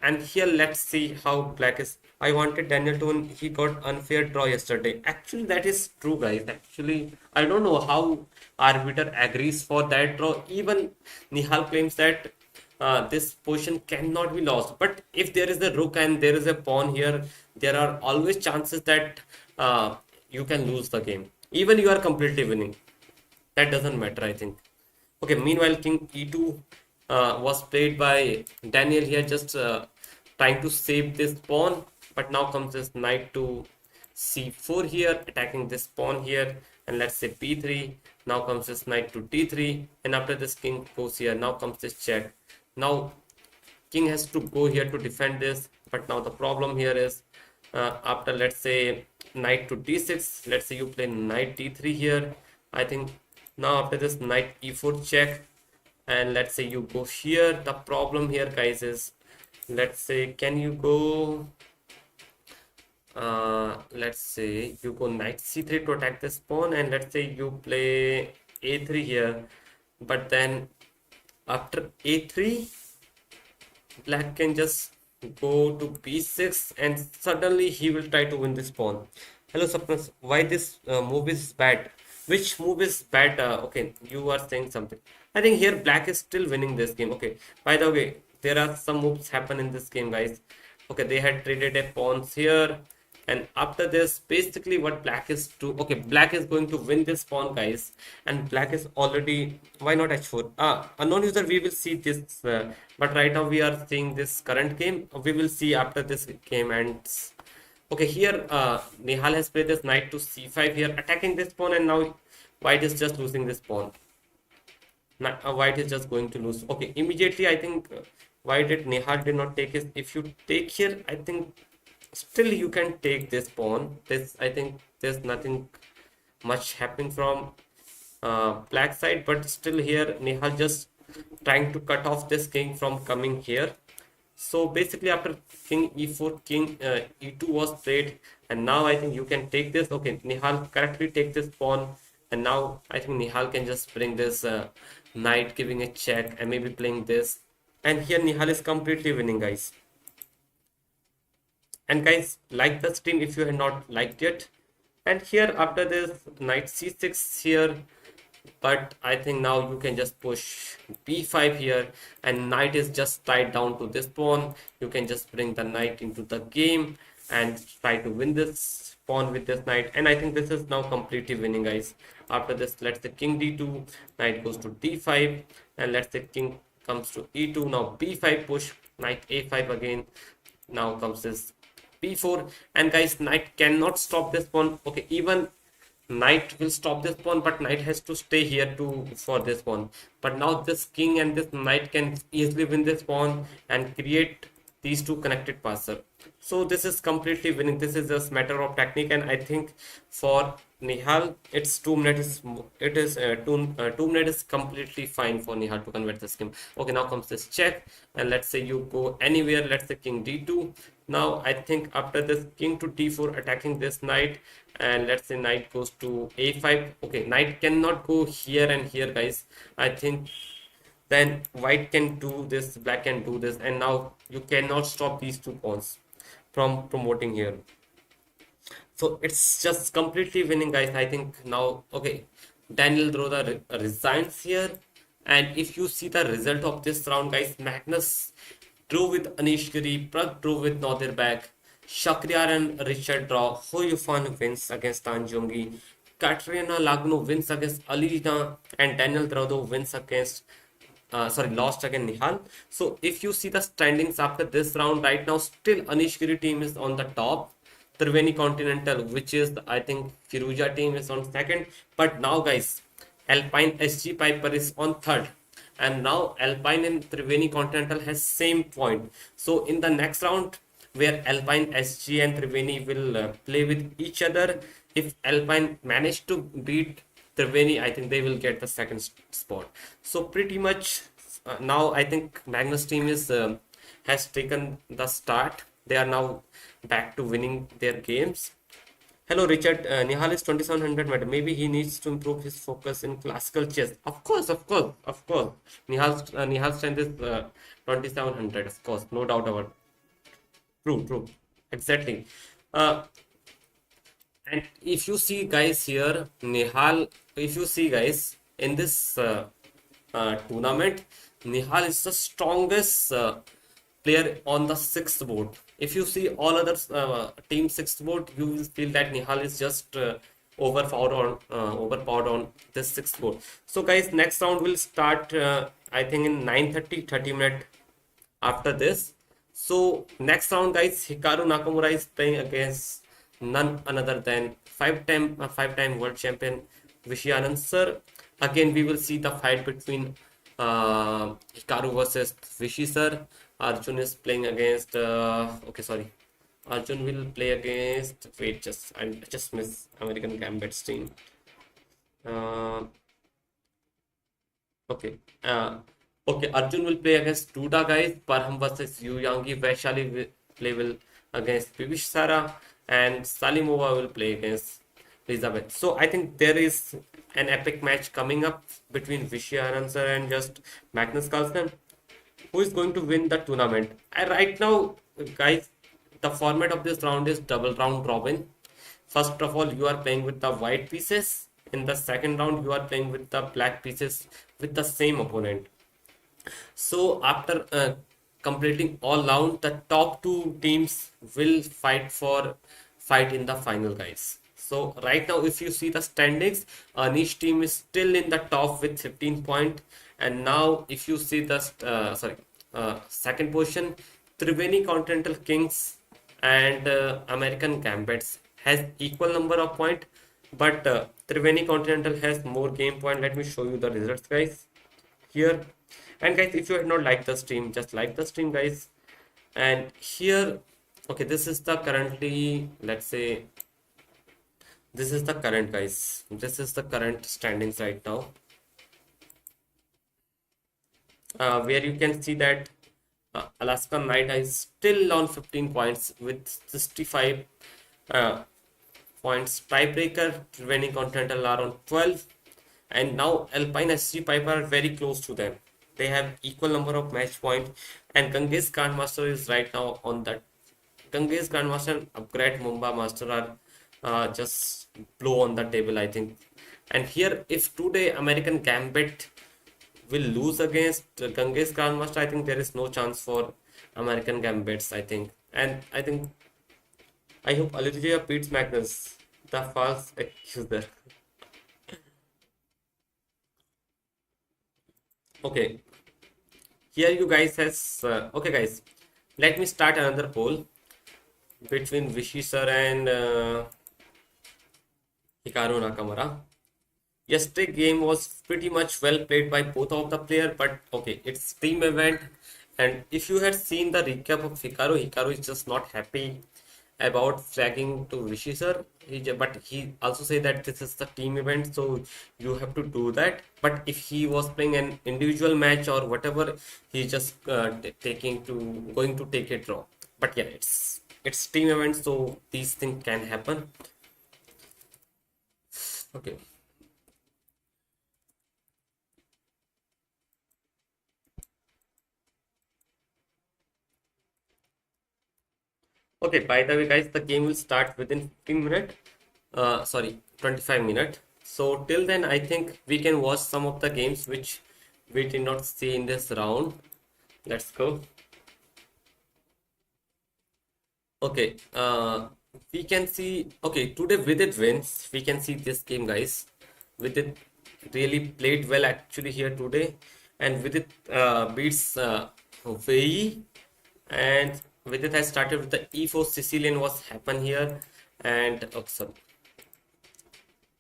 And here, let's see how black is. I wanted Daniel to win. He got unfair draw yesterday. Actually, that is true, guys. Actually, I don't know how arbiter agrees for that draw. Even Nihal claims that this position cannot be lost. But if there is a rook and there is a pawn here, there are always chances that you can lose the game. Even you are completely winning. That doesn't matter, I think. Okay, meanwhile, King E2 was played by Daniel here, just trying to save this pawn. But now comes this knight to C4 here, attacking this pawn here. And let's say B3. Now comes this knight to D3. And after this king goes here, now comes this check. Now king has to go here to defend this. But now the problem here is after, let's say, knight to D6. Let's say you play knight D3 here. I think now after this knight E4 check. And let's say you go here. The problem here, guys, is, let's say, can you go let's say you go knight c3 to attack this pawn, and let's say you play a3 here. But then after a3, black can just go to b6 and suddenly he will try to win this pawn. Hello Sapnas, why this move is bad? Which move is bad? Okay, you are saying something. I think here black is still winning this game. Okay, by the way, there are some moves happen in this game, guys. Okay, they had traded a pawns here, and after this, basically what black is to, okay, black is going to win this pawn, guys. And black is already, why not h4? Unknown user, we will see this, but right now we are seeing this current game. We will see after this game ends. Okay, here Nihal has played this knight to c5 here, attacking this pawn, and now white is just losing this pawn. White is just going to lose. Okay, immediately I think why did Nihal did not take his, if you take here, I think still you can take this pawn. This, I think there's nothing much happening from black side, but still here Nihal just trying to cut off this king from coming here. So basically after king e4, king e2 was played, and now I think you can take this. Okay, Nihal correctly take this pawn, and now I think Nihal can just bring this knight, giving a check, and maybe playing this. And here Nihal is completely winning, guys. And guys, like the stream if you have not liked yet. And here after this knight c6 here, but I think now you can just push b5 here, and knight is just tied down to this pawn. You can just bring the knight into the game and try to win this pawn with this knight. And I think this is now completely winning, guys. After this, let's say king d2, knight goes to d5, and let's say king comes to e2. Now b5 push, knight a5 again. Now comes this b4, and guys, knight cannot stop this pawn. Okay, even knight will stop this pawn, but knight has to stay here to for this pawn. But now this king and this knight can easily win this pawn and create these two connected passer. So this is completely winning. This is just matter of technique, and I think for Nihal, it's 2 minutes. It is 2 minutes is completely fine for Nihal to convert this game. Okay, now comes this check, and let's say you go anywhere. Let's say king d2. Now I think after this king to d4, attacking this knight, and let's say knight goes to a5. Okay, knight cannot go here and here, guys. I think then white can do this, black can do this, and now you cannot stop these two pawns from promoting here. So it's just completely winning, guys. I think now, okay, Daniel Droda resigns here, and if you see the result of this round, guys, Magnus drew with Anish, Prag drew with Nodirbek, Shakriar and Richard draw, Hoyufan wins against Tanjungi, Katrina Lagno wins against Alireza, and Daniel Drodo wins against lost again Nihal. So if you see the standings after this round right now, still Anish team is on the top. Triveni Continental, which is I think Firuja team, is on second. But now, guys, Alpine SG Piper is on third. And now Alpine and Triveni Continental has same point. So in the next round, where Alpine SG and Triveni will play with each other, if Alpine manage to beat Triveni, I think they will get the second spot. So pretty much now I think Magnus team is has taken the start. They are now back to winning their games. Hello, Richard. Nihal is 2700 meter. Maybe he needs to improve his focus in classical chess. Of course, of course, of course. Nihal's strength is 2700. Of course, no doubt about it. True, true. Exactly. Uh, and if you see guys here, Nihal, if you see guys in this tournament, Nihal is the strongest player on the sixth board. If you see all other team sixth board, you will feel that Nihal is just overpowered on this sixth board. So guys, next round will start I think in 9:30, 30 minute after this. So next round, guys, Hikaru Nakamura is playing against none other than five-time world champion Vishy Anand sir. Again, we will see the fight between Hikaru versus Vishy sir. Arjun is playing against. Okay, sorry. Arjun will play against. Wait, I just miss American Gambit's team. Uh, Okay. Okay. Arjun will play against Duda guys. Parham versus Yu Yangi. Vaishali will play against Pivish Sara, and Salimova will play against Elizabeth. So I think there is an epic match coming up between Vishy Anand and just Magnus Carlsen. Who is going to win the tournament? Right now, guys, the format of this round is double round robin. First of all, you are playing with the white pieces. In the second round, you are playing with the black pieces with the same opponent. So after completing all round, the top two teams will fight in the final, guys. So right now, if you see the standings, Anish team is still in the top with 15 point, and now if you see the second position, Triveni Continental Kings and American Gambits has equal number of point, but Triveni Continental has more game point. Let me show you the results, guys, here. And guys, if you have not liked the stream, just like the stream, guys. And here, okay, this is the currently, let's say, this is the current, guys. This is the current standings right now, where you can see that Alaska Knight is still on 15 points with 65 points. Tiebreaker, Triveni Continental are on 12, and now Alpine SG Piper are very close to them. They have equal number of match points, and Ganges Grandmaster is right now on that. Ganges Grandmaster and Upgrade Mumbai Master are just blow on the table, I think. And here, if today American Gambit will lose against Ganges Grandmaster, I think there is no chance for American Gambits, I think. And I hope alireza beats Magnus, the false accuser. Okay, here you guys has okay guys, let me start another poll between Vishy sir and Hikaru Nakamura. Yesterday game was pretty much well played by both of the player, but okay, it's team event, and if you had seen the recap of Hikaru is just not happy about flagging to Vishy sir. But he also say that this is the team event, so you have to do that. But if he was playing an individual match or whatever, he just going to take a draw. But yeah, it's team event, so these things can happen. Okay. Okay, by the way, guys, the game will start within 15 minutes. Sorry, 25 minutes. So till then, I think we can watch some of the games which we did not see in this round. Let's go. Okay, we can see. Okay, today with it wins. We can see this game, guys. With it really played well actually here today, and with it beats Wei, and with it I started with the e4 Sicilian was happen here, and oh, sorry.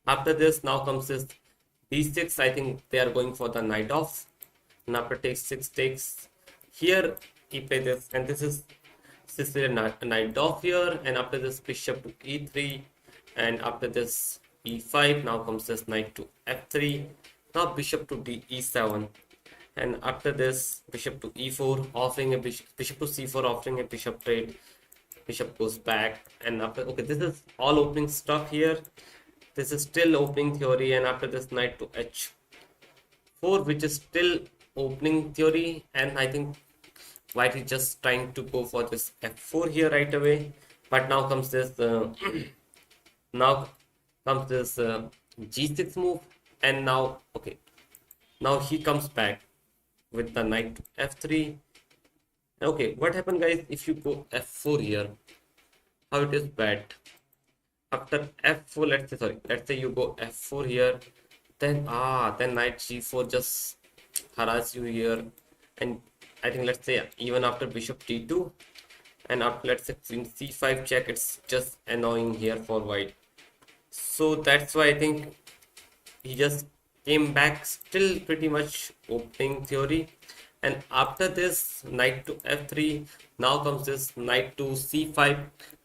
After this, now comes this b6. I think they are going for the knight off. And after takes 6 takes here, he play this, and this is Sicilian knight off here. And after this, bishop to e3, and after this e5. Now comes this knight to f3. Now bishop to d e7, and after this bishop to e4, offering a bishop to c4, offering a bishop trade. Bishop goes back, and after, okay, this is all opening stuff here. This is still opening theory, and after this knight to h4, which is still opening theory, and I think white is just trying to go for this f4 here right away. But now comes this now comes this g6 move, and now, okay, now he comes back with the knight to f3. Okay, what happened, guys, if you go f4 here? How it is bad. After f4, let's say you go f4 here, then knight g4 just harass you here, and I think, let's say, even after bishop d2, and after, let's say, queen c5 check, it's just annoying here for white. So that's why I think he just came back, still pretty much opening theory. And after this knight to f3, now comes this knight to c5,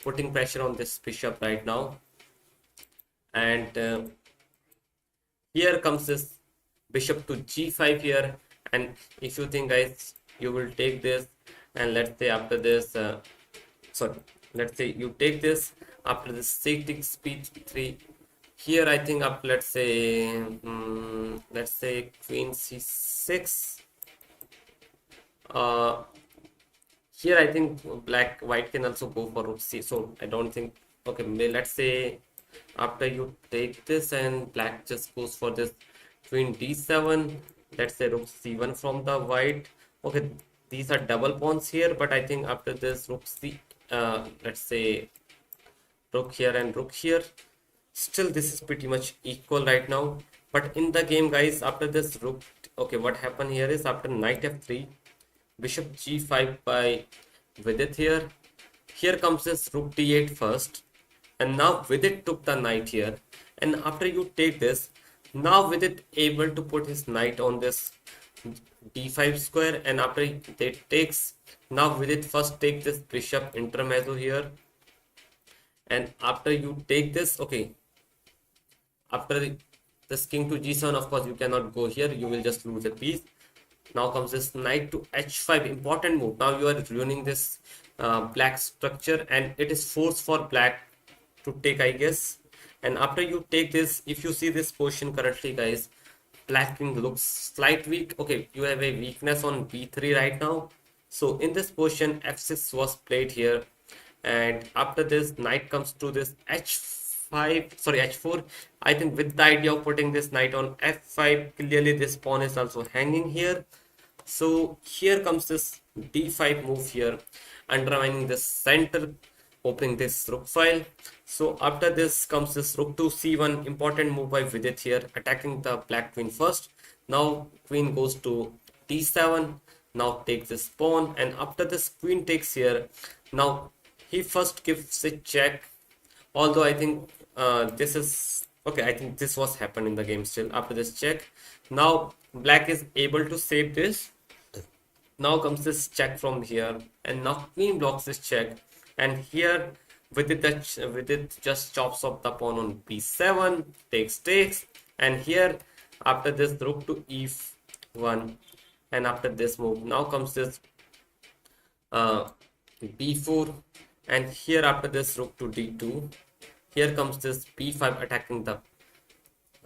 putting pressure on this bishop right now. And here comes this bishop to g5 here. And if you think, guys, you will take this, and let's say after this let's say you take this, after this c6 b3 here, I think up, let's say queen c6. Here I think white can also go for rook c, so I don't think, okay, let's say after you take this and black just goes for this queen d7, let's say rook c1 from the white. Okay, these are double pawns here, but I think after this rook c, let's say rook here and rook here, still this is pretty much equal right now. But in the game, guys, after this rook, okay, what happened here is after knight f3, bishop g5 by Vidit here. Here comes this rook d8 first, and now Vidit took the knight here. And after you take this, now Vidit able to put his knight on this d5 square, and after they takes, now Vidit first take this bishop intermezzo here, and after you take this, okay, after this king to g7, of course you cannot go here, you will just lose a piece. Now comes this knight to h5, important move. Now you are ruining this black structure, and it is forced for black to take, I guess. And after you take this, if you see this position currently, guys, black king looks slight weak. Okay, you have a weakness on b3 right now. So in this position, f6 was played here, and after this knight comes to this h4. I think with the idea of putting this knight on f5, clearly this pawn is also hanging here. So here comes this d5 move here, undermining this center, opening this rook file. So after this comes this rook to c1, important move by Vidit here, attacking the black queen first. Now queen goes to d7, now take this pawn, and after this queen takes here, now he first gives a check, although I think this is, okay, I think this was happened in the game still. After this check, now black is able to save this. Now comes this check from here, and now queen blocks this check, and here with it just chops off the pawn on b7, takes, and here after this rook to e1, and after this move, now comes this b4, and here after this rook to d2, here comes this b5 attacking the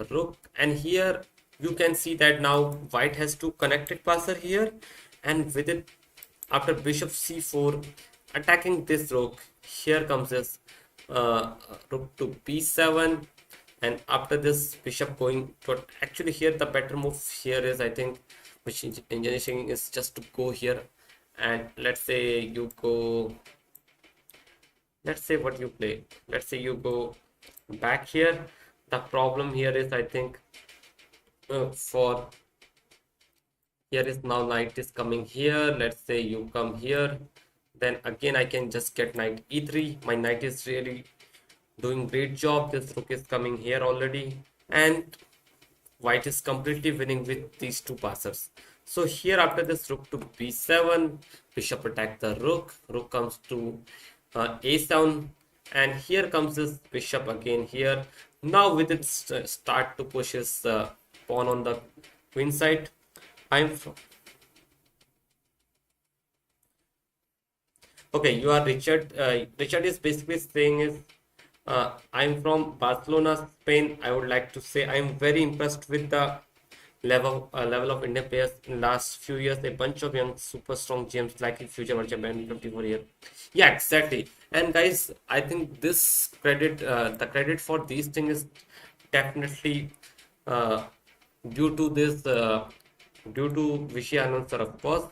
rook, and here you can see that now white has two connected passer here, and with it after bishop c4 attacking this rook, here comes this rook to b7, and after this bishop going to, actually here the better move here is, I think, which engineering is just to go here, and let's say you go, let's say what you play, let's say you go back here. The problem here is, I think, for here is now knight is coming here, let's say you come here, then again I can just get knight e3. My knight is really doing great job. This rook is coming here already, and white is completely winning with these two passers. So here after this rook to b7, bishop attack the rook, rook comes to a7, And here comes this bishop again here. Now with it start to push his pawn on the queen side. I'm from Okay, you are Richard. Richard is basically saying is, I'm from Barcelona, Spain. I would like to say I'm very impressed with the level of Indian players in last few years. A bunch of young super strong GMs like in future world champion 24 year. Yeah, exactly. And guys, I think this credit, the credit for these things is definitely uh, due to this, due to Vishy Anand sir, of course.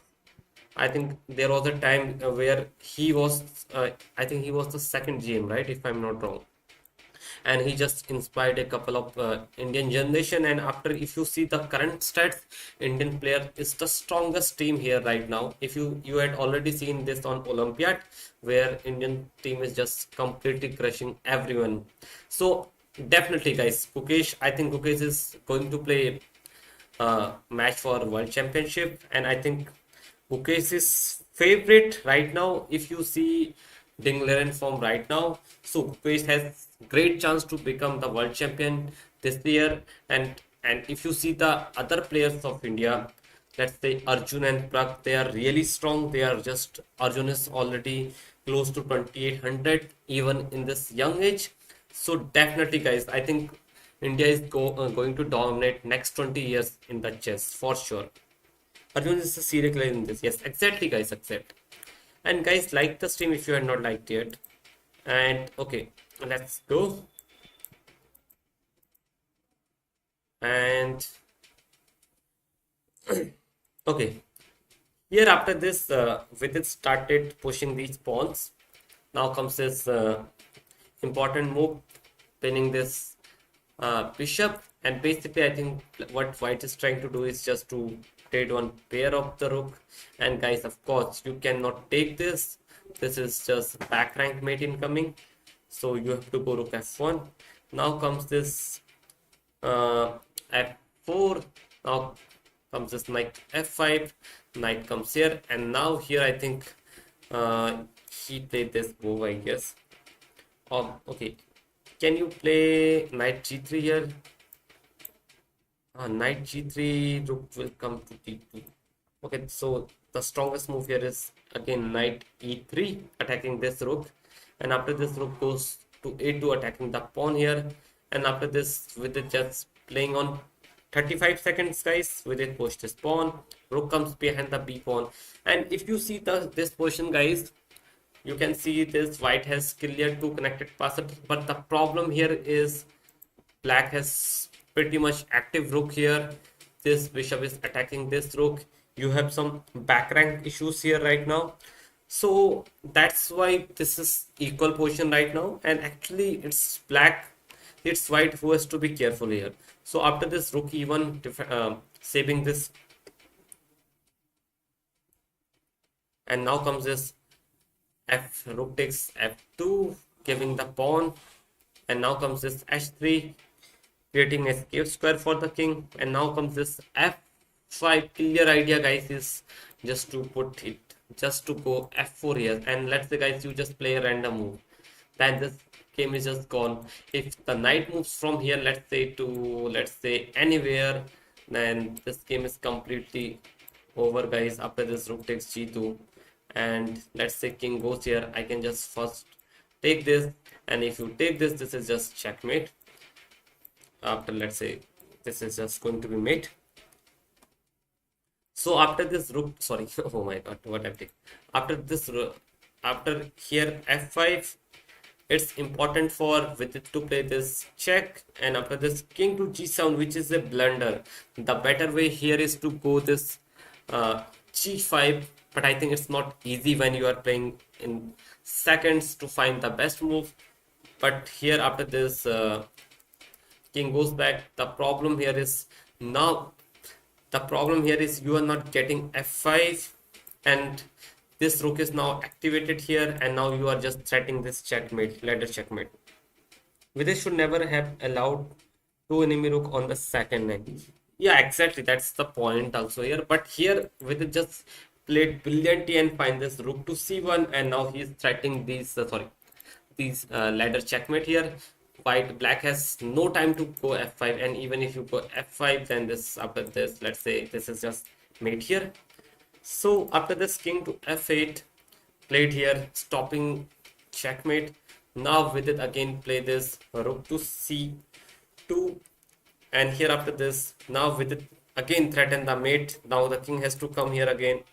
I think there was a time where I think he was the second GM, right? If I'm not wrong. And he just inspired a couple of Indian generation. And after, if you see the current stats, Indian player is the strongest team here right now. If you had already seen this on Olympiad, where Indian team is just completely crushing everyone. So definitely, guys, I think Gukesh is going to play match for World Championship, and I think Gukesh's favorite right now. If you see Dingleren form right now, so Gukesh has great chance to become the world champion this year. And if you see the other players of India, let's say Arjun and Prag, they are really strong. They are just Arjun is already close to 2800 even in this young age. So definitely, guys, I think India is going to dominate next 20 years in the chess for sure. Arjun is a serial killer in this. Yes, exactly, guys, accept. And guys, like the stream if you had not liked yet. And okay, let's go. And okay, here after this, with it started pushing these pawns. Now comes this important move, pinning this bishop. And basically, I think what white is trying to do is just to trade one pair of the rook. And guys, of course, you cannot take this. This is just back rank mate incoming. So you have to go rook f1. Now comes this f4. Now comes this knight f5. Knight comes here. And now here, I think he played this move, I guess. Okay. Can you play knight g3 here? Knight g3, rook will come to d2. Okay, so the strongest move here is again knight e3, attacking this rook. And after this, rook goes to a2, attacking the pawn here. And after this, with it just playing on 35 seconds, guys, with it push this pawn. Rook comes behind the b pawn. And if you see this position, guys, you can see this white has cleared two connected passes. But the problem here is black has pretty much active rook here. This bishop is attacking this rook. You have some back rank issues here right now. So that's why this is equal position right now. And actually it's white who has to be careful here. So after this, rook e1, saving this. And now comes this rook takes f2, giving the pawn. And now comes this h3, creating a escape square for the king. And now comes this f5. Clear idea, guys, is just to put it, just to go f4 here. And let's say, guys, you just play a random move, then this game is just gone. If the knight moves from here, let's say anywhere, then this game is completely over, guys. After this, rook takes g2, and let's say king goes here. I can just first take this, and if you take this, this is just checkmate. After, let's say, this is just going to be mate. So after this rook, sorry, oh my god, what I did. After this, after here f5, it's important for with it to play this check. And after this, king to g7, which is a blunder. The better way here is to go this g5, but I think it's not easy when you are playing in seconds to find the best move. But here after this, king goes back. The problem here is you are not getting f5, and this rook is now activated here, and now you are just threatening this checkmate, ladder checkmate. Vidit should never have allowed two enemy rook on the second line. Yeah, exactly. That's the point also here. But here, Vidit just played brilliantly and find this rook to c1, and now he is threatening these. Sorry, these ladder checkmate here. Black has no time to go f5, and even if you go f5, then this after this, let's say this is just mate here. So after this, king to f8 played here, stopping checkmate. Now with it again play this rook to c2, and here after this, now with it again threaten the mate. Now the king has to come here again.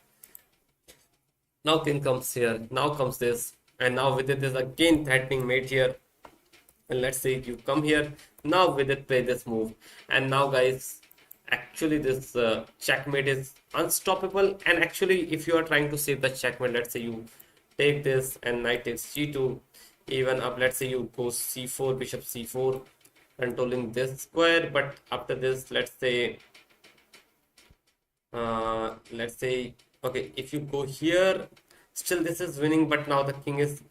Now king comes here. Now comes this, and now with it is again threatening mate here. And let's say you come here. Now with it play this move, and now guys, actually this checkmate is unstoppable. And actually, if you are trying to save the checkmate, let's say you take this and knight takes g2, even up, let's say you go c4, bishop c4, controlling this square. But after this, let's say okay, if you go here, still this is winning, but now the king is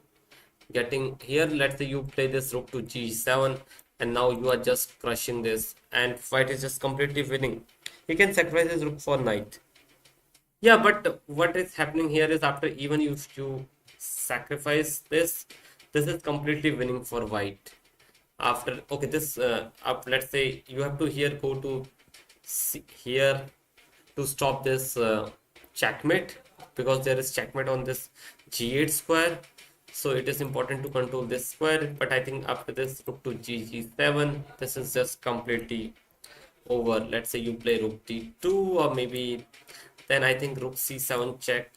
getting here. Let's say you play this rook to g7, and now you are just crushing this, and white is just completely winning. He can sacrifice his rook for knight. Yeah, but what is happening here is after even if you sacrifice this, this is completely winning for white. After okay, this up, let's say you have to here go to here to stop this checkmate, because there is checkmate on this g8 square. So it is important to control this square. But I think after this rook to g7, this is just completely over. Let's say you play rook d2, or maybe then I think rook c7 check,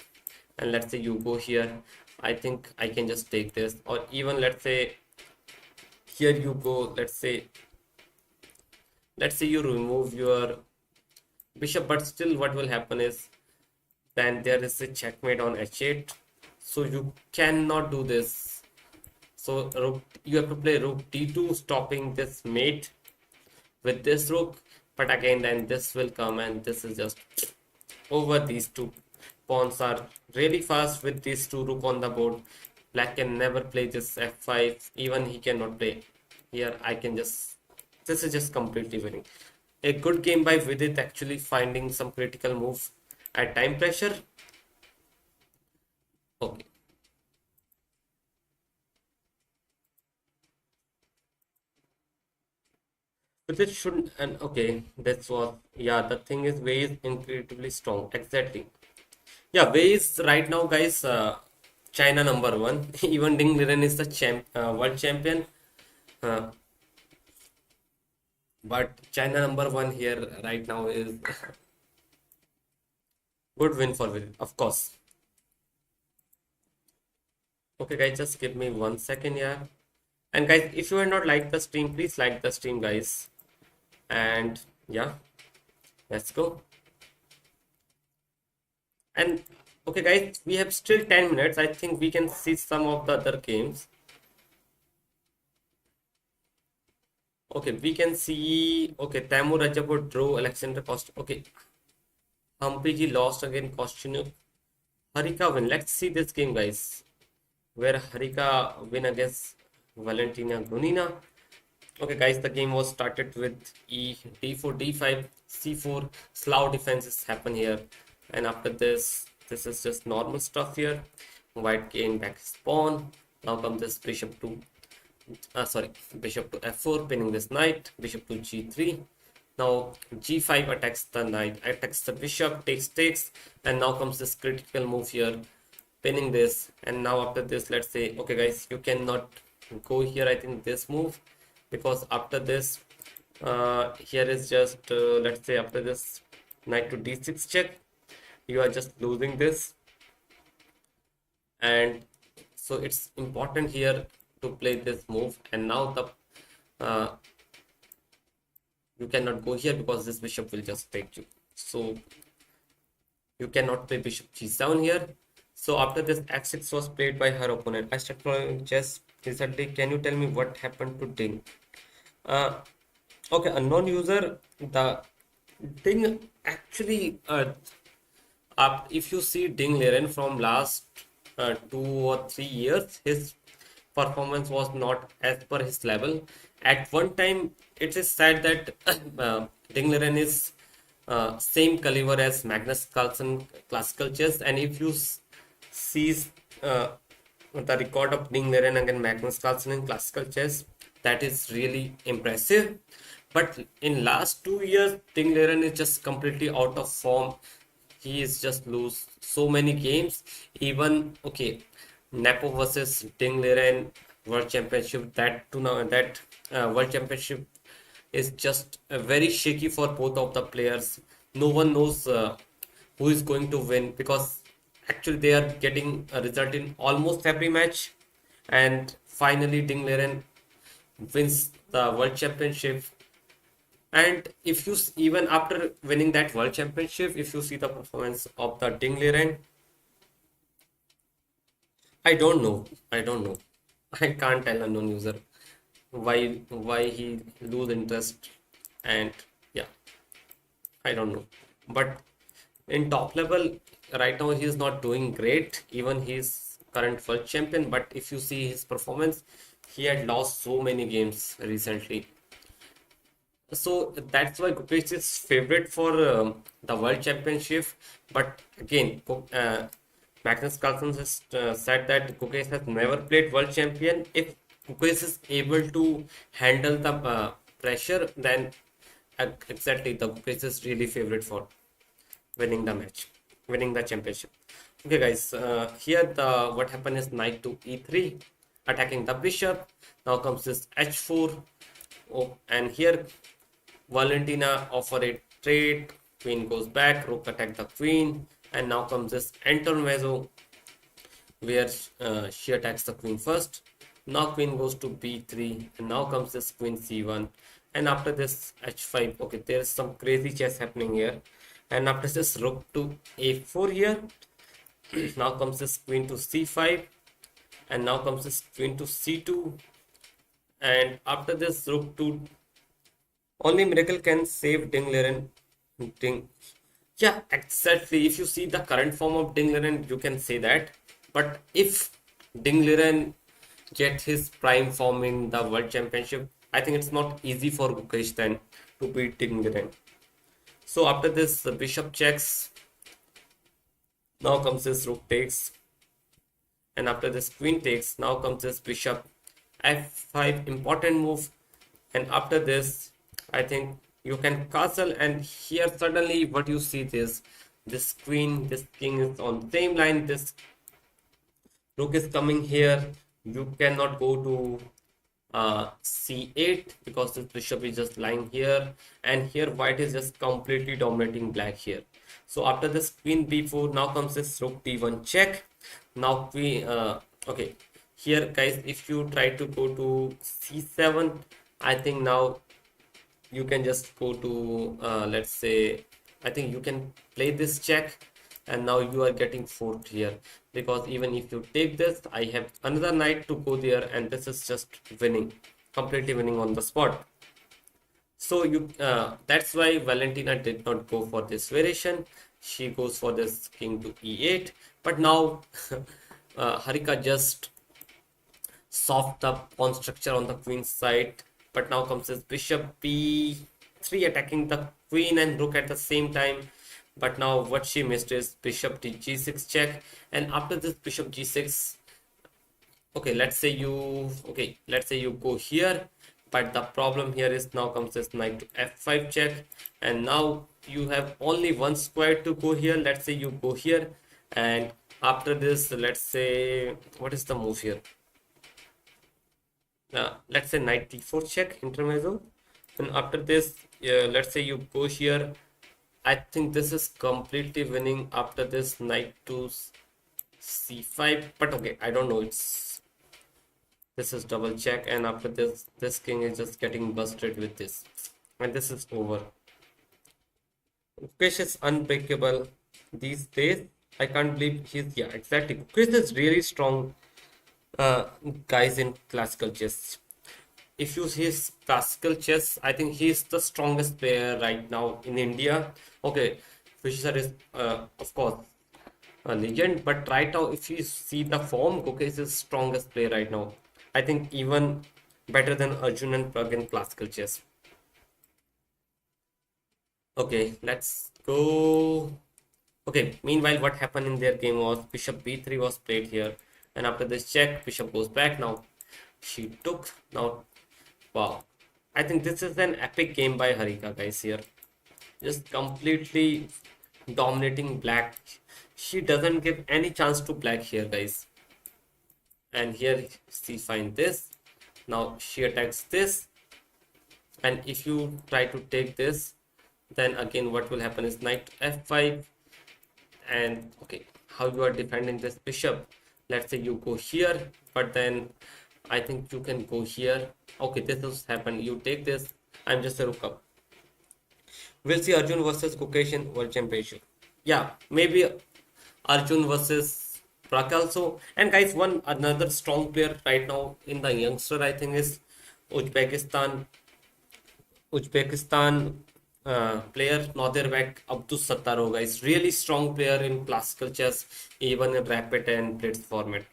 and let's say you go here. I think I can just take this, or even let's say here you go. Let's say you remove your bishop, but still what will happen is then there is a checkmate on h8, so you cannot do this. So you have to play rook d2, stopping this mate with this rook. But again, then this will come, and this is just over. These two pawns are really fast with these two rook on the board. Black can never play this f5, even he cannot play here. This is just completely winning. A good game by Vidit, actually finding some critical move at time pressure. Okay. But it shouldn't, and okay, that's what, yeah, the thing is, Wei is incredibly strong. Exactly. Yeah, Wei is right now, guys, China number one. Even Ding Liren is the world champion. Uh, but China number one here right now is good win for Wei, of course. Okay, guys, just give me 1 second, yeah. And guys, if you are not like the stream, please like the stream, guys. And yeah, let's go. And okay, guys, we have still 10 minutes. I think we can see some of the other games. Okay, we can see, okay, Tamur Rajapur drew Alexander Cost. Okay, Humpy ji lost again, Kostyuk. Harika win. Let's see this game, guys, where Harika win against Valentina Gunina. Okay, guys, the game was started with d4, d5, c4. Slow defenses happen here, and after this is just normal stuff here. White gain back his pawn. Now comes this bishop to bishop to f4, pinning this knight. Bishop to g3. Now g5 attacks the knight, attacks the bishop, takes, and now comes this critical move here, pinning this. And now after this, let's say, okay, guys, you cannot go here. I think this move, because after this, here is just let's say after this knight to d6 check, you are just losing this. And so it's important here to play this move. And now you cannot go here, because this bishop will just take you, so you cannot play bishop g7 here. So after this, f6 was played by her opponent. I started playing chess recently. Can you tell me what happened to Ding? Okay, unknown user. The Ding actually, if you see Ding Liren from last 2 or 3 years, his performance was not as per his level. At one time, it is said that Ding Liren is same caliber as Magnus Carlsen classical chess, and if you see the record of Ding Liren against Magnus Carlsen in classical chess. That is really impressive. But in last 2 years, Ding Liren is just completely out of form. He is just lose so many games. Even okay, Napo versus Ding Liren World Championship. That World Championship is just very shaky for both of the players. No one knows who is going to win because actually they are getting a result in almost every match, and finally Ding Liren wins the World Championship. And if you even after winning that World Championship, if you see the performance of the Ding Liren, I don't know. I don't know. I can't tell a non-user why he lose interest, and yeah, I don't know. But in top level right now he is not doing great. Even he's current world champion, but if you see his performance, he had lost so many games recently. So that's why Gukesh is favorite for the world championship. But again, Magnus Carlsen has said that Gukesh has never played world champion. If Gukesh is able to handle the pressure, then exactly the Gukesh is really favorite for winning the match, winning the championship. Okay, guys, here the what happened is knight to e3, attacking the bishop. Now comes this h4. Oh, and here Valentina offer a trade. Queen goes back, rook attack the queen, and now comes this intermezzo where she attacks the queen first. Now queen goes to b3, and now comes this queen c1, and after this h5. Okay, there's some crazy chess happening here, and after this rook to a4 here. Now comes this queen to c5, and now comes this queen to c2, and after this rook to only miracle can save Ding Liren. Ding. Yeah, exactly. If you see the current form of Ding Liren, you can say that. But if Ding Liren get his prime form in the World Championship, I think it's not easy for Gukesh then to beat Ding Liren. So after this, the bishop checks. Now comes this rook takes, and after this queen takes, now comes this bishop f5, important move. And after this, I think you can castle, and here suddenly what you see is this queen, this king is on the same line, this rook is coming here. You cannot go to c8 because this bishop is just lying here, and here white is just completely dominating black here. So after this queen b4, now comes this rook d1 check. Now queen okay, here guys, if you try to go to c7, I think now you can just go to let's say, I think you can play this check, and now you are getting fourth here, because even if you take this, I have another knight to go there, and this is just winning, completely winning on the spot. So you that's why Valentina did not go for this variation. She goes for this king to e8. But now Harika just soft up pawn structure on the queen's side. But now comes this bishop b3, attacking the queen and rook at the same time. But now what she missed is bishop to g6 check, and after this bishop g6, okay, let's say you go here. But the problem here is now comes this knight to f5 check, and now you have only one square to go here. Let's say you go here, and after this, let's say, what is the move here? Let's say knight d4 check, intermezzo, and after this, let's say you go here. I think this is completely winning after this knight to c5, but okay, I don't know, this is double check, and after this king is just getting busted with this, and this is over. Gukesh is unbreakable these days. I can't believe yeah, exactly. Gukesh is really strong, guys, in classical chess. If you see his classical chess, I think he's the strongest player right now in India. Okay, Fischer is of course a legend, but right now if you see the form, Gukesh is the strongest player right now. I think even better than Arjun and Pragg in classical chess. Okay, let's go. Okay, meanwhile, what happened in their game was bishop b3 was played here. And after this check, bishop goes back. Now she took. Now, wow. I think this is an epic game by Harika, guys, here. Just completely dominating black. She doesn't give any chance to black here, guys. And here she finds this. Now she attacks this. And if you try to take this, then again what will happen is knight f5. And okay, how you are defending this bishop? Let's say you go here, but then I think you can go here. Okay, this has happened. You take this. I'm just a rook up. We'll see Arjun versus Caucasian World Championship. Yeah, maybe Arjun versus Prag also. And guys, one another strong player right now in the youngster, I think, is Uzbekistan. Uzbekistan player Nodirbek Abdus guys. Really strong player in classical chess, even in rapid and blitz format.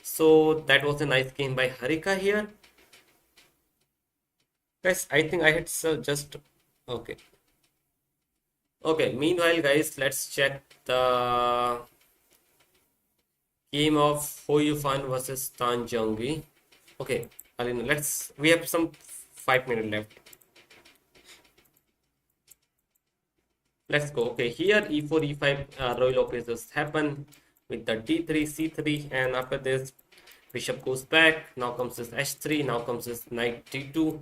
So that was a nice game by Harika here. Guys, I think I had just okay. Okay, meanwhile, guys, let's check the game of Ho Yufan versus Tan Jeonggi. Okay, Alina, we have some 5 minutes left. Let's go. Okay, here e4, e5 royal operators happen with the d3, c3, and after this, bishop goes back. Now comes this h3. Now comes this knight d2.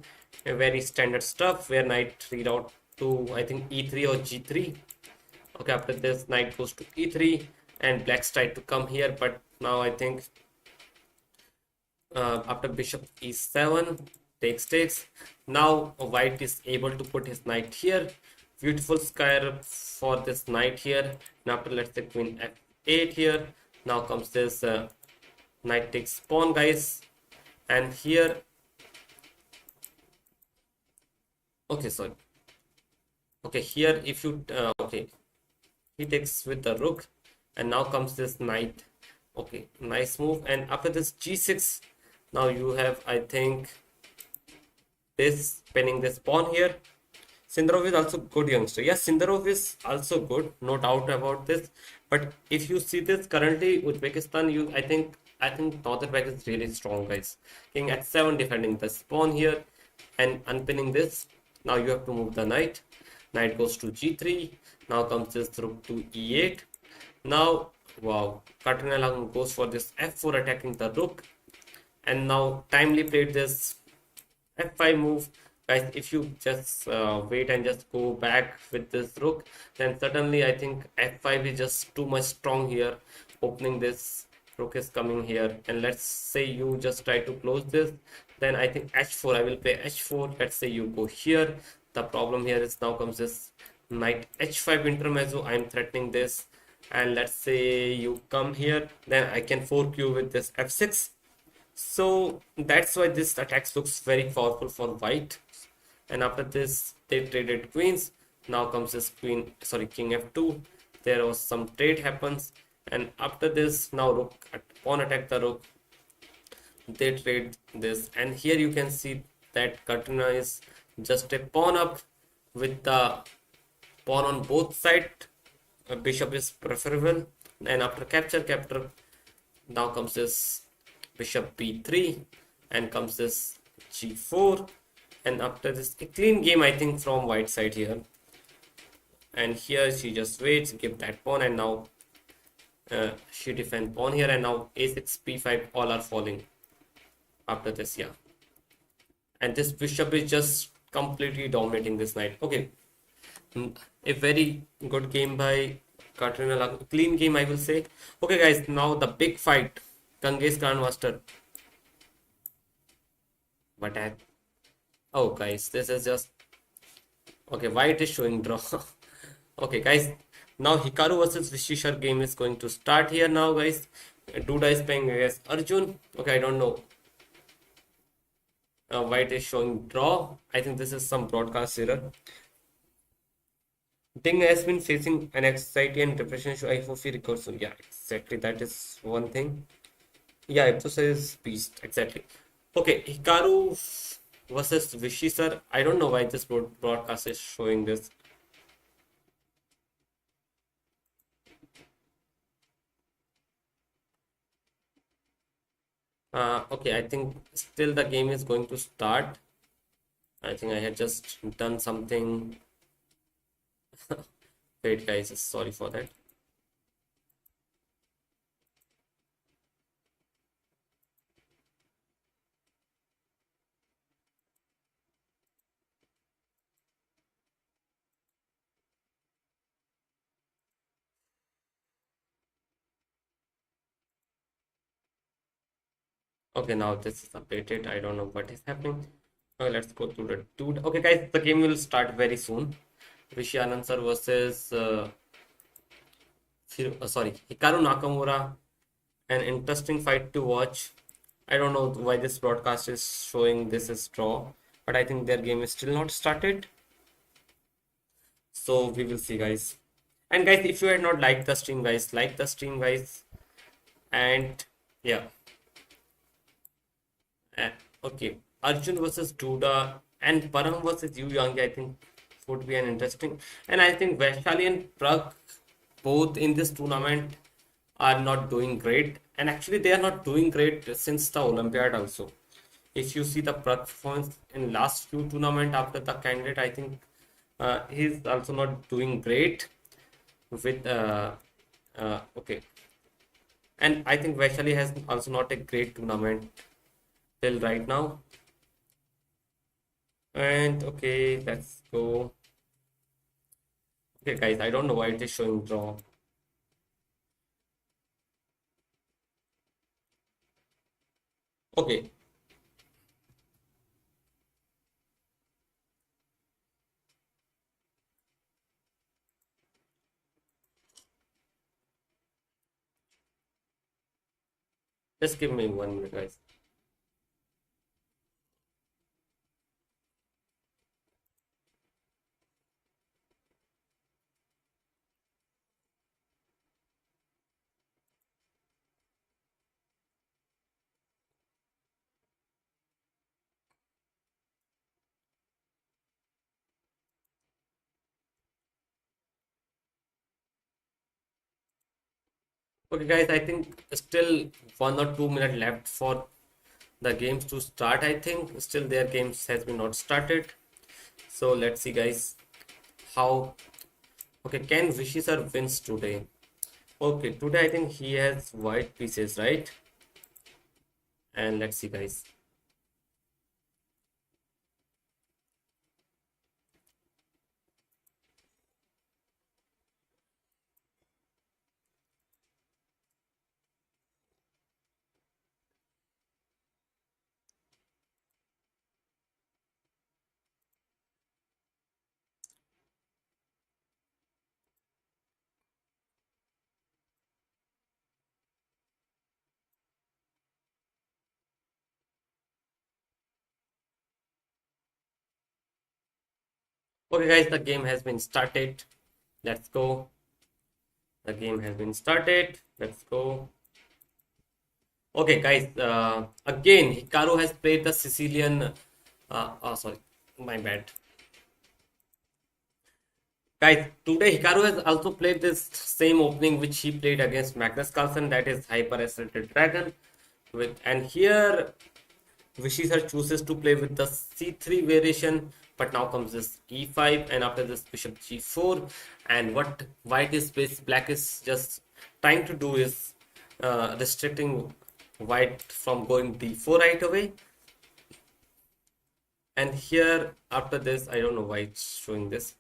A very standard stuff where knight read out to I think e3 or g3. Okay, after this, knight goes to e3, and black's tried to come here, but now I think after bishop e7 takes. Now white is able to put his knight here. Beautiful square for this knight here. And after, let's say, queen f8 here. Now comes this knight takes pawn, guys. And here, okay, sorry. Okay, here if you okay, he takes with the rook, and now comes this knight. Okay, nice move. And after this g6, now you have, I think, this pinning this pawn here. Sindarov is also good youngster. Yes, Sindarov is also good, no doubt about this. But if you see this currently, Uzbekistan, I think Nodirbek is really strong, guys. King h7 defending this pawn here and unpinning this. Now you have to move the knight. Knight goes to g3. Now comes this rook to e8. Now, wow, Katrina goes for this f4 attacking the rook. And now timely played this f5 move. Guys, if you just wait and just go back with this rook, then suddenly I think f5 is just too much strong here. Opening this rook is coming here, and let's say you just try to close this, then I think h4, I will play h4. Let's say you go here. The problem here is now comes this knight h5 intermezzo. I'm threatening this, and let's say you come here, then I can fork you with this f6. So that's why this attack looks very powerful for white. And after this, they traded queens. Now comes this king f2. There was some trade happens, and after this, now rook pawn attack the rook. They trade this, and here you can see that Katrina is just a pawn up with the pawn on both sides. Bishop is preferable, and after capture, now comes this bishop b3, and comes this g4. And after this, a clean game, I think, from white side here. And here she just waits, give that pawn, and now she defend pawn here, and now a6, b5, all are falling after this, yeah. And this bishop is just completely dominating this knight. Okay, a very good game by Katrina, clean game, I will say. Okay, guys, now the big fight, Ganges Grandmaster. But oh, guys, this is just okay. White is showing draw. Okay, guys, now Hikaru versus Vishishar game is going to start here now, guys. Duda is playing against Arjun. Okay, I don't know. White is showing draw. I think this is some broadcast error. Ding has been facing an anxiety and depression issue. I hope he recovers soon. Yeah, exactly. That is one thing. Yeah, exercise beast. Exactly. Okay, Hikaru versus Vishy sir. I don't know why this broadcast is showing this. Okay, I think still the game is going to start. I think I had just done something. Wait, guys, sorry for that. Okay, now this is updated. I don't know what is happening. Okay, let's go to the dude. Okay, guys, the game will start very soon. Rishi Anand sir versus sorry, Hikaru Nakamura. An interesting fight to watch. I don't know why this broadcast is showing this is draw, but I think their game is still not started. So we will see, guys. And guys, if you had not liked the stream, guys, like the stream, guys. And yeah, uh, okay. Arjun versus Duda and Param versus Yu Yang, I think would be an interesting. And I think Vaishali and Prag both in this tournament are not doing great. And actually, they are not doing great since the Olympiad also. If you see the performance in last few tournament after the candidate, I think he's also not doing great with okay. And I think Vaishali has also not a great tournament till right now. And okay, let's go. Okay, guys, I don't know why it is showing draw. Okay, just give me 1 minute, guys. Okay, guys, I think still 1 or 2 minutes left for the games to start. I think still their games has been not started. So let's see, guys, how. Okay, can Vishy sir wins today? Okay, today I think he has white pieces, right? And let's see, guys. Okay, guys, the game has been started. Let's go. The game has been started. Let's go. Okay, guys. Again, Hikaru has played the Sicilian. Oh, sorry, my bad. Guys, today Hikaru has also played this same opening which he played against Magnus Carlsen, that is Hyper Assaulted Dragon. And here Vishisar chooses to play with the c3 variation, but now comes this e5, and after this bishop g4. And what white is black is just trying to do is restricting white from going d4 right away. And here after this, I don't know why it's showing this.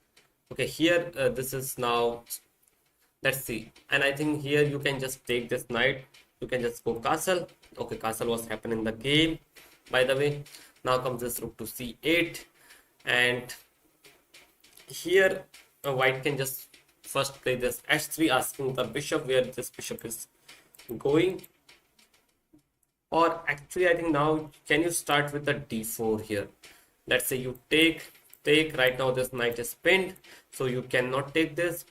Okay, here this is now, let's see. And I think here you can just take this knight, you can just go castle. Okay, castle was happening in the game, by the way. Now comes this rook to c8, and here white can just first play this h3, asking the bishop where this bishop is going. Or actually, I think now can you start with the d4 here? Let's say you take right now this knight is pinned, so you cannot take this.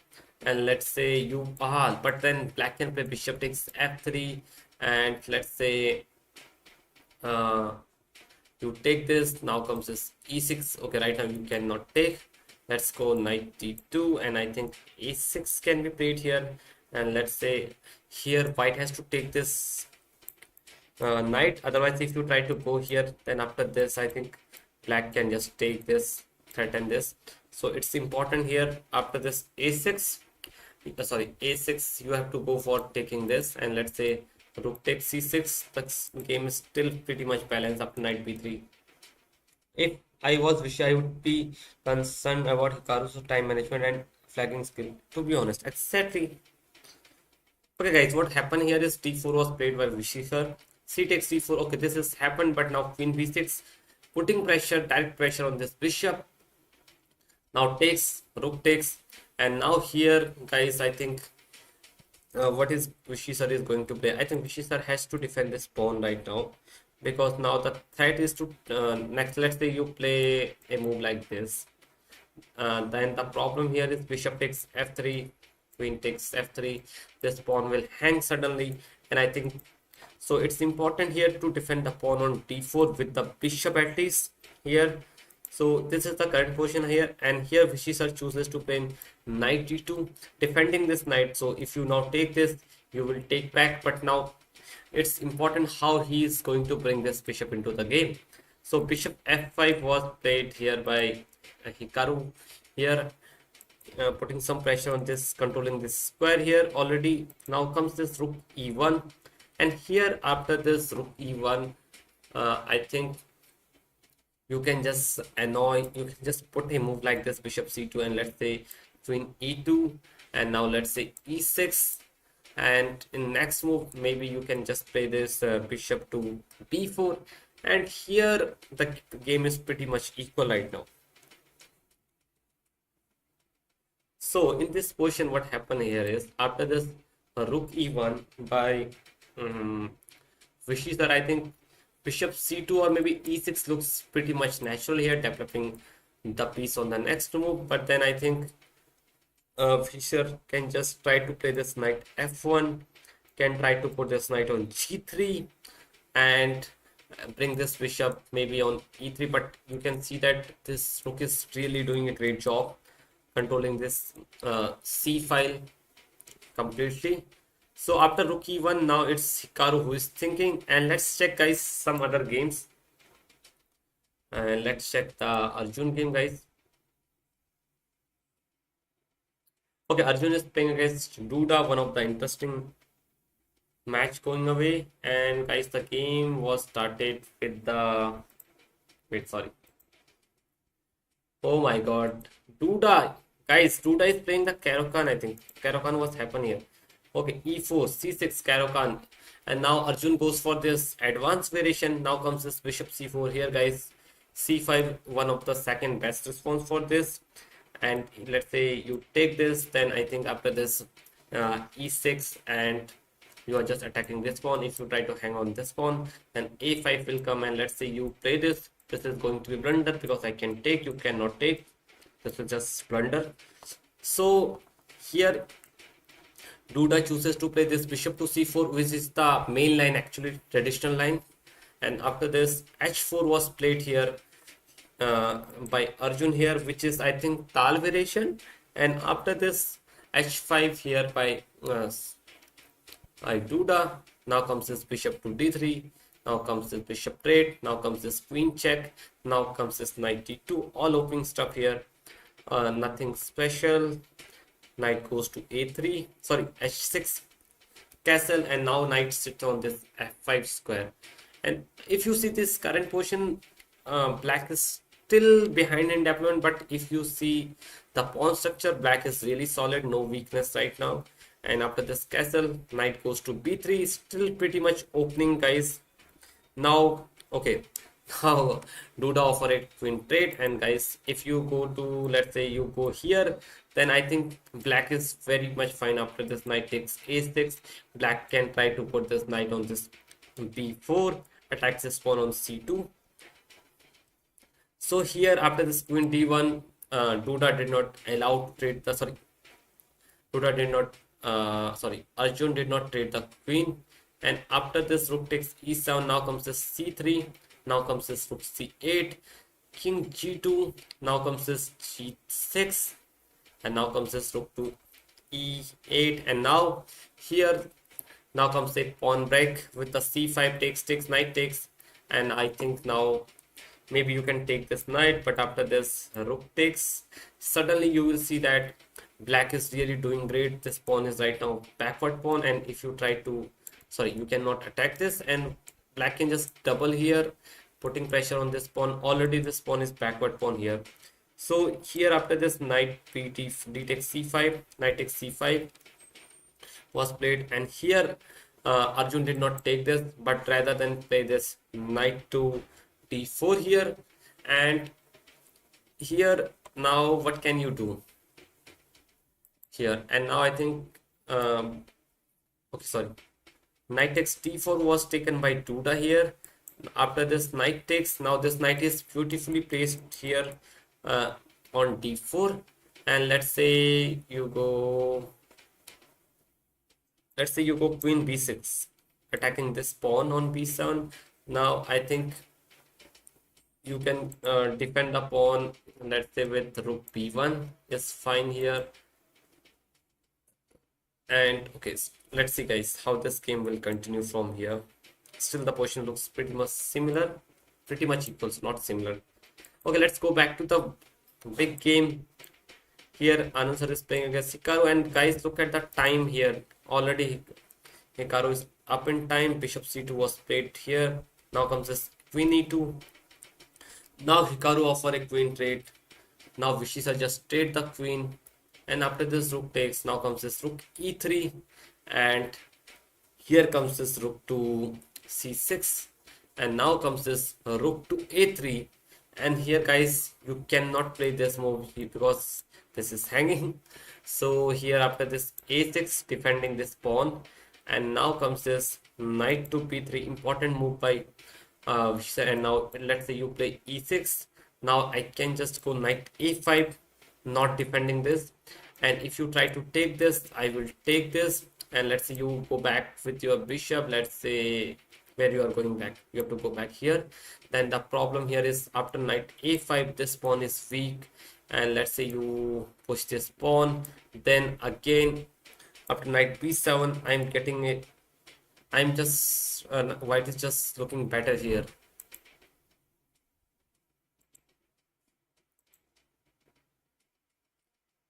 And let's say you but then black can play bishop takes f3, and let's say uh, you take this. Now comes this e6. Okay, right now you cannot take. Let's go knight d2, and I think a6 can be played here. And let's say here white has to take this knight. Otherwise, if you try to go here, then after this, I think black can just take this, threaten this. So it's important here after this a6, sorry, a6, you have to go for taking this, and let's say rook takes c6. The game is still pretty much balanced up to knight b3. If I was Vishy, I would be concerned about Hikaru's time management and flagging skill, to be honest. Exactly. Okay, guys, what happened here is d4 was played by Vishy sir. C takes d4. Okay, this has happened, but now queen b6, putting pressure, direct pressure on this bishop. Now takes, rook takes, and now here, guys, I think what is Vishy sir is going to play? I think Vishy sir has to defend this pawn right now, because now the threat is to next. Let's say you play a move like this. Then the problem here is bishop takes f3, queen takes f3. This pawn will hang suddenly, and I think so. It's important here to defend the pawn on d4 with the bishop at least here. So this is the current position here, and here Vishy sir chooses to play knight d2, defending this knight. So if you now take this, you will take back, but now it's important how he is going to bring this bishop into the game. So bishop f5 was played here by Hikaru here, putting some pressure on this, controlling this square here already. Now comes this rook e1, and here after this rook e1, I think you can just you can just put a move like this, bishop c2, and let's say queen e2, and now let's say e6, and in next move maybe you can just play this bishop to b4, and here the game is pretty much equal right now. So in this position, what happened here is after this rook e1 by Vishy sir, I think bishop c2 or maybe e6 looks pretty much natural here, developing the piece on the next move. But then I think Fisher can just try to play this knight f1, can try to put this knight on g3, and bring this bishop maybe on e3. But you can see that this rook is really doing a great job controlling this c file completely. So after rook e1, now it's Hikaru who is thinking, and let's check, guys, some other games. And let's check the Arjun game, guys. Okay, Arjun is playing against Duda, one of the interesting match going away. And guys, the game was started with the sorry. Oh my god, Duda, guys, Duda is playing the Karokan. I think Karokan was happening here. Okay, e4, c6, Karokan, and now Arjun goes for this advanced variation. Now comes this bishop c4 here, guys. c5, one of the second best response for this. And let's say you take this, then I think after this e6, and you are just attacking this pawn. If you try to hang on this pawn, then a5 will come, and let's say you play this. This is going to be blunder because I can take, you cannot take. This is just blunder. So here Duda chooses to play this bishop to c4, which is the main line, actually traditional line. And after this h4 was played here by Arjun here, which is I think Tal variation. And after this h5 here by Duda. Now comes this bishop to d3. Now comes this bishop trade. Now comes this queen check. Now comes this knight d2. All opening stuff here. Nothing special. Knight goes to a3. Sorry, h6 castle, and now knight sits on this f5 square. And if you see this current position, black is still behind in development. But if you see the pawn structure, black is really solid, no weakness right now. And after this castle, knight goes to b3. Still pretty much opening, guys. Now, okay, now Duda offer a queen trade, and guys, if you go to, let's say you go here, then I think black is very much fine. After this knight takes a6, black can try to put this knight on this b4, attacks this pawn on c2. So here after this queen d1, Duda did not allow to trade the, sorry, Duda did not, Arjun did not trade the queen. And after this rook takes e7, now comes this c3, now comes this rook c8, king g2, now comes this g6, and now comes this rook to e8. And now here Now comes a pawn break with the c5 takes, knight takes, and I think now maybe you can take this knight, but after this rook takes, suddenly you will see that black is really doing great. This pawn is right now backward pawn, and if you try to, sorry, you cannot attack this, and black can just double here, putting pressure on this pawn. Already this pawn is backward pawn here. So here after this knight d takes c5, knight takes c5 was played, and here Arjun did not take this, but rather than play this knight to d4 here, and here now what can you do here? And now I think okay, sorry, knight takes d4 was taken by Duda here. After this knight takes, now this knight is beautifully placed here on d4, and let's say you go queen b6, attacking this pawn on b7. Now I think you can defend the pawn, let's say with rook b1 is fine here. And okay, let's see guys how this game will continue from here. Still the position looks pretty much similar, pretty much equals, not similar. Okay, let's go back to the big game. Here Anand sir is playing against Hikaru, and guys look at the time here. Already Hikaru is up in time. Bishop c2 was played here. Now comes this queen e2. Now Hikaru offer a queen trade. Now Vishy sir just trade the queen, and after this rook takes, now comes this rook e3, and here comes this rook to c6, and now comes this rook to a3. And here guys, you cannot play this move because this is hanging. So here after this a6, defending this pawn, and now comes this knight to b3, important move by and now let's say you play e6. Now I can just go knight a5, not defending this, and if you try to take this, I will take this, and let's say you go back with your bishop. Let's say where you are going back, you have to go back here. Then the problem here is after knight a5, this pawn is weak, and let's say you push this pawn, then again after knight b7, I'm getting it. I'm just white is just looking better here.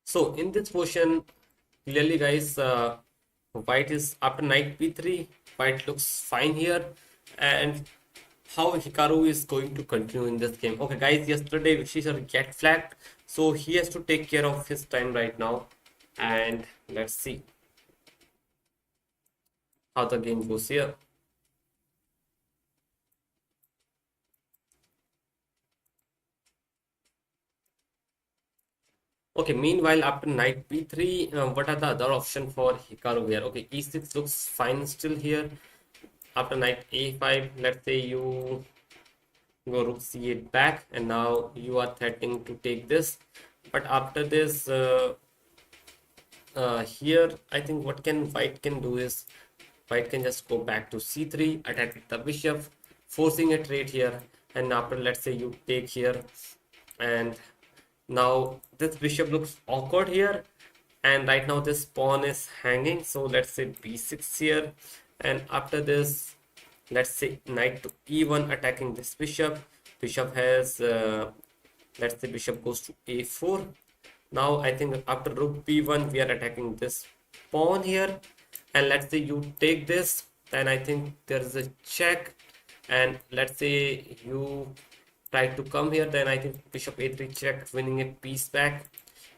So in this position, clearly guys, white is after knight b3, white looks fine here. And how Hikaru is going to continue in this game? Okay guys, yesterday Vishy sir get flagged, so he has to take care of his time right now, and let's see how the game goes here. Okay, meanwhile after knight b3, what are the other option for Hikaru here? Okay, e6 looks fine still here. After knight a5, let's say you go rook c8 back, and now you are threatening to take this. But after this here, I think what can white can do is white can just go back to c3, attack with the bishop, forcing a trade here. And after, let's say you take here, and now this bishop looks awkward here, and right now this pawn is hanging. So let's say b6 here, and after this, let's say knight to e1, attacking this bishop. Bishop has let's say bishop goes to a4. Now I think after rook b1, we are attacking this pawn here, and let's say you take this, then I think there is a check, and let's say you try to come here, then I think bishop a3 check, winning a piece back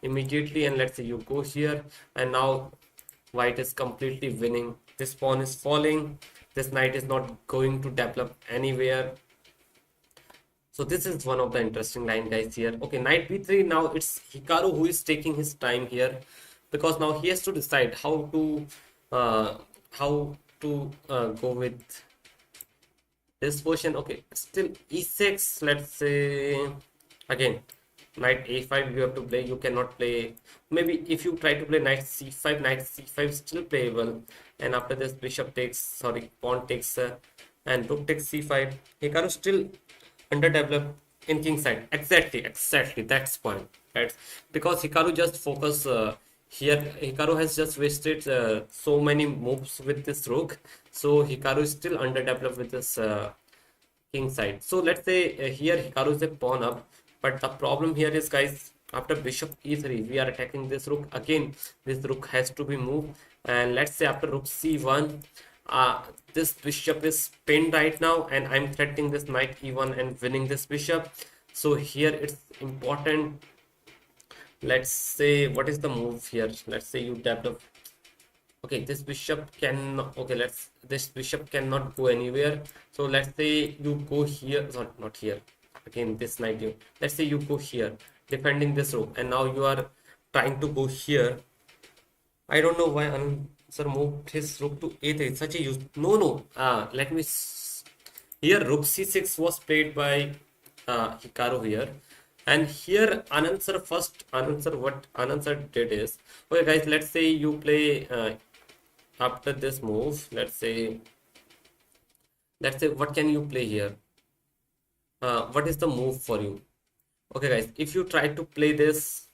immediately. And let's say you go here, and now white is completely winning. This pawn is falling, this knight is not going to develop anywhere. So this is one of the interesting line guys here. Okay, knight b3. Now it's Hikaru who is taking his time here, because now he has to decide how to go with this position. Okay, still e6. Let's say again knight a5 you have to play. You cannot play, maybe if you try to play knight c5, knight c5 is still playable. And after this bishop takes, sorry, pawn takes and rook takes c5. Hikaru still underdeveloped in king side. Exactly, that's point. That's because Hikaru just focus Here Hikaru has just wasted so many moves with this rook, so Hikaru is still underdeveloped with this king side. So let's say here Hikaru is a pawn up, but the problem here is, guys, after bishop e3 we are attacking this rook again. This rook has to be moved, and let's say after rook c1, this bishop is pinned right now, and I'm threatening this knight e1 and winning this bishop. So here it's important. Let's say, what is the move here? Let's say you develop. Okay, this bishop can, okay, this bishop cannot go anywhere. So let's say you go here, sorry, not here. Again, this knight, let's say you go here, defending this rook, and now you are trying to go here. I don't know why Anand sir moved his rook to a3. Such a use. No, no. Let me. Here, rook c6 was played by Hikaru here. And here, Anand sir, what Anand sir did is, okay, guys, let's say you play after this move. Let's say, what can you play here? What is the move for you? Okay, guys, if you try to play this,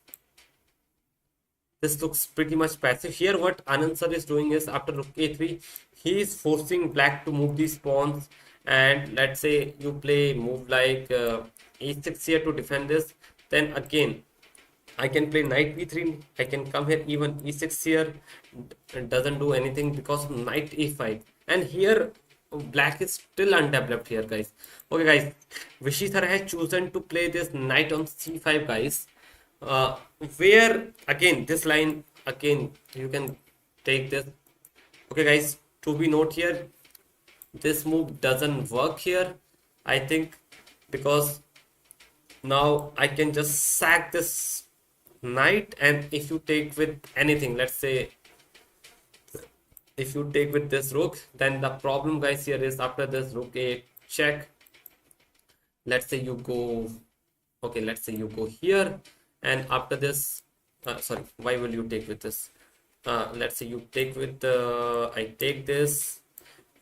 this looks pretty much passive. Here what Anand sir is doing is, after rook a3, he is forcing black to move these pawns, and let's say you play move like e6 here to defend this. Then again I can play knight b3, I can come here, even e6 here doesn't do anything because knight e5, and here black is still undeveloped here, guys. Okay, guys, Vishy sir has chosen to play this knight on c5, guys, uh, where again this line, again you can take this. Okay, guys, to be note here, this move doesn't work here, I think, because now I can just sack this knight, and if you take with anything, let's say if you take with this rook, then the problem, guys, here is after this rook a check, let's say you go, okay, let's say you go here, and after this, sorry, why will you take with this? Let's say you take with I take this,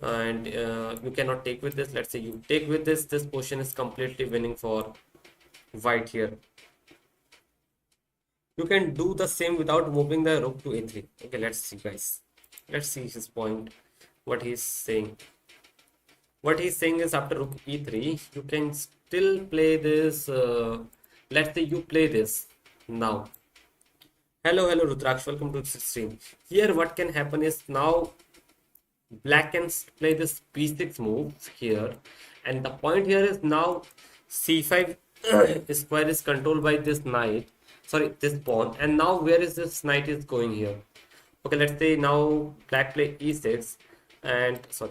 and you cannot take with this. Let's say you take with this. This position is completely winning for white here. You can do the same without moving the rook to a3. Okay, let's see, guys. Let's see his point. What he's saying. What he's saying is, after rook e3, you can still play this. Let's say you play this now. Hello, Rudraksh. Welcome to the stream. Here, what can happen is, now black can play this b6 move here, and the point here is, now c5 square is controlled by this knight, sorry, this pawn, and now where is this knight is going here? Okay, let's say now black play e6, and sorry,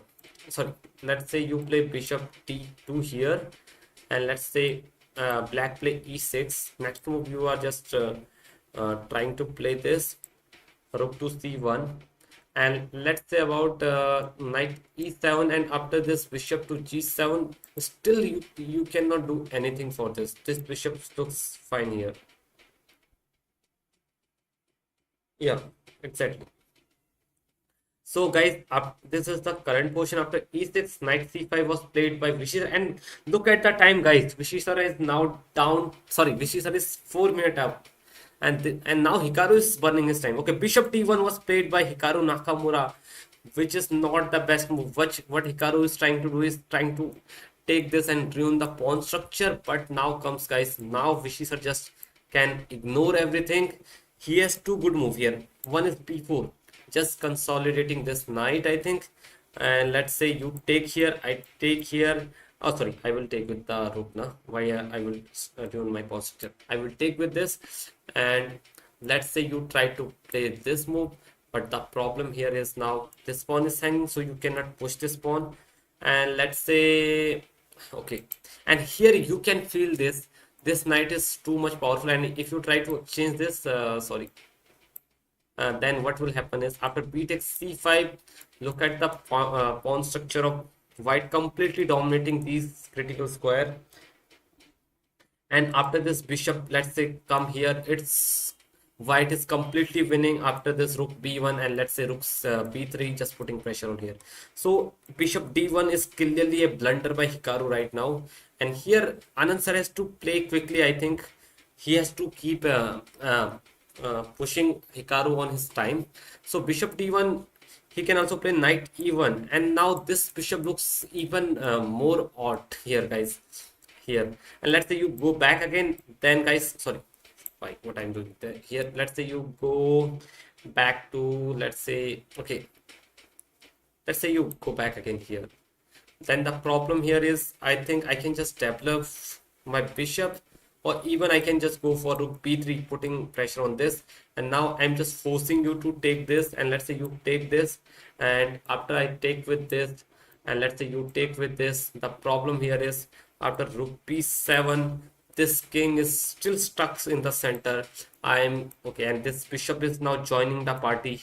let's say you play bishop d2 here, and let's say black play e6. Next move you are just trying to play this rook to c1, and let's say about knight e7, and after this bishop to g7, still you cannot do anything for this. This bishop looks fine here. Yeah, exactly. So, guys, this is the current position after e6. Knight c5 was played by Vishy, and look at the time, guys. Vishy is now down. Sorry, Vishy is 4 minutes up, and now Hikaru is burning his time. Okay, bishop d1 was played by Hikaru Nakamura, which is not the best move. What Hikaru is trying to do is trying to take this and ruin the pawn structure. But now comes, guys, now Vishy just can ignore everything. He has two good moves here. One is b4, just consolidating this knight, I think. And let's say you take here, I take here. Oh, sorry, I will take with the rook now. Why I will ruin my pawn structure. I will take with this, and let's say you try to play this move, but the problem here is, now this pawn is hanging, so you cannot push this pawn. And let's say, okay, and here you can feel this knight is too much powerful, and if you try to change this, then what will happen is, after b takes c5, look at the pawn structure of white completely dominating these critical square. And after this bishop, let's say, come here, it's white is completely winning after this rook b1, and let's say rooks b3, just putting pressure on here. So bishop d1 is clearly a blunder by Hikaru right now, and here Anand sir has to play quickly. I think he has to keep pushing Hikaru on his time. So bishop d1, he can also play knight e1, and now this bishop looks even more odd here, guys. Here, and let's say you go back again, then guys, sorry, why what I'm doing there. Here, let's say you go back to, let's say, okay, let's say you go back again here, then the problem here is I think I can just develop my bishop, or even I can just go for rook b3, putting pressure on this, and now I'm just forcing you to take this, and let's say you take this, and after I take with this, and let's say you take with this, the problem here is after rook b7, this king is still stuck in the center. I'm okay, and this bishop is now joining the party,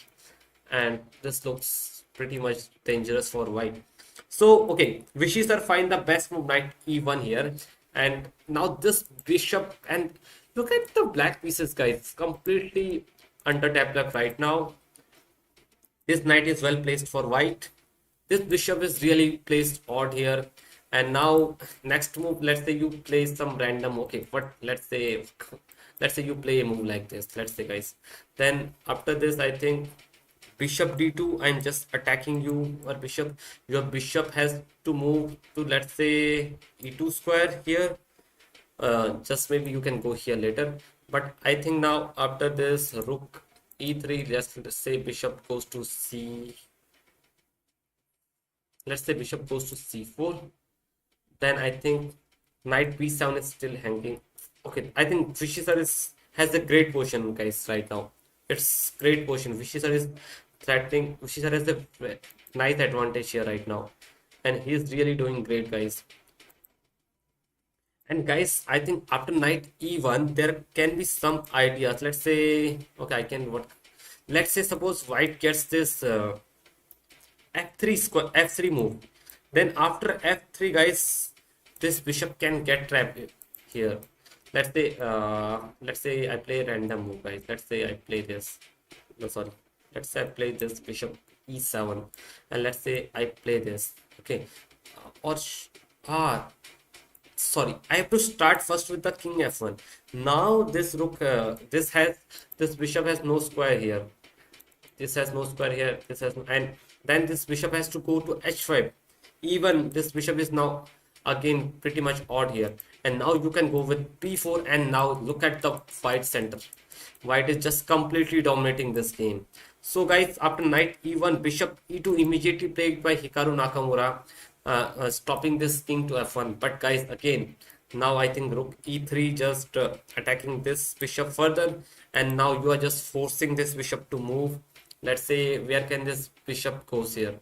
and this looks pretty much dangerous for white. So okay, Vishy sir find the best move knight e1 here, and now this bishop, and look at the black pieces, guys, completely under developed right now. This knight is well placed for white. This bishop is really placed odd here. And now next move, let's say you play some random, okay, what, let's say you play a move like this, let's say, guys. Then after this, I think bishop d2, I'm just attacking you, or bishop, your bishop has to move to, let's say, e2 square here. Just maybe you can go here later, but I think now after this rook e3, let's say bishop goes to c, let's say bishop goes to c4, then I think knight b7 is still hanging. Okay, I think Vishy sir has a great position, guys, right now. It's great position. Vishy sir is threatening. Vishy sir has a nice advantage here right now, and he's really doing great, guys. And guys, I think after knight e1, there can be some ideas. Let's say, okay, I can what? Let's say suppose white gets this f3 square, f3 move. Then after f3, guys, this bishop can get trapped here. Let's say I play a random move, guys. Let's say I play this. No, sorry. Let's say I play this bishop e7, and let's say I play this. Okay, or sorry, I have to start first with the king f1. Now this rook, this bishop has no square here. This has no square here. This has no, and then this bishop has to go to h5. Even this bishop is now again pretty much odd here, and now you can go with b4, and now look at the white center. White is just completely dominating this game. So guys, after knight e1, bishop e2 immediately played by Hikaru Nakamura, stopping this king to f1. But guys, again, now I think rook e3 just attacking this bishop further, and now you are just forcing this bishop to move. Let's say, where can this bishop goes here?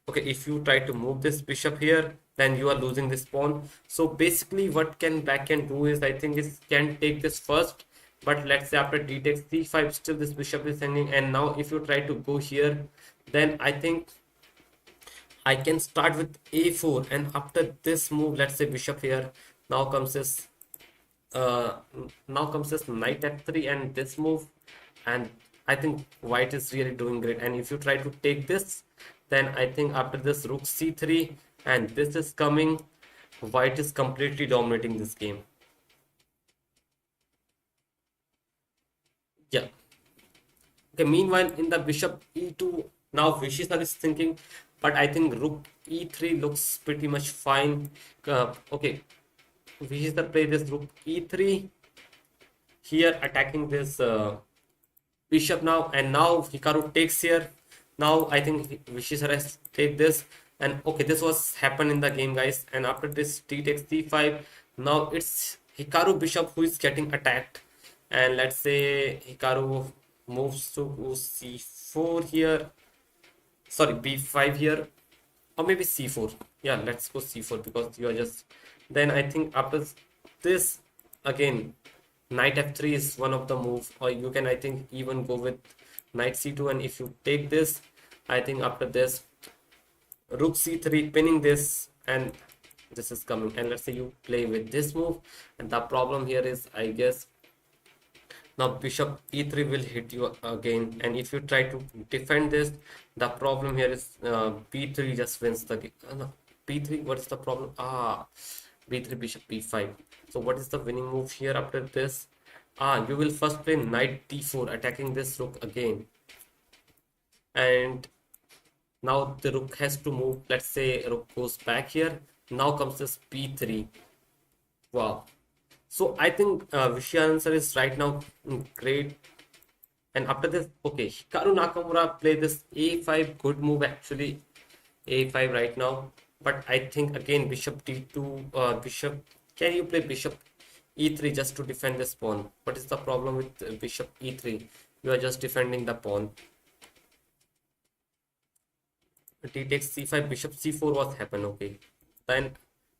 Okay, if you try to move this bishop here, then you are losing this pawn. So basically what black can do is, I think, is can take this first, but let's say after d takes c5, still this bishop is hanging. And now if you try to go here, then I think I can start with a4, and after this move, let's say bishop here, now comes this knight f3 and this move, and I think white is really doing great. And if you try to take this, then I think after this rook c3 and this is coming, white is completely dominating this game. Yeah. Okay, meanwhile in the bishop e2, now Vishy sir is thinking, but I think rook e3 looks pretty much fine. Okay, Vishy sir play this rook e3 here, attacking this bishop now, and now Hikaru takes here. Now I think Vishy sir has take this, and okay, this was happened in the game, guys. And after this d takes c5, now it's Hikaru bishop who is getting attacked, and let's say Hikaru moves to c4 here, sorry, b5 here, or maybe c4. Yeah, let's go c4, because you are just, then I think after this, again knight f3 is one of the move, or you can, I think, even go with knight c2, and if you take this, I think after this rook c3 pinning this, and this is coming, and let's say you play with this move, and the problem here is, I guess, now bishop e3 will hit you again, and if you try to defend this, the problem here is b3 just wins the game. No, b3, what is the problem? b3 bishop b5. So what is the winning move here after this? You will first play knight d4, attacking this rook again. And now the rook has to move. Let's say rook goes back here. Now comes this b3. Wow. So I think Vishy answer is right now great. And after this, okay, Hikaru Nakamura play this a5, good move actually, a5 right now. But I think again bishop d2, bishop. Can you play bishop e3 just to defend this pawn? What is the problem with bishop e3? You are just defending the pawn. T takes c5, bishop c4 was happen. Okay, then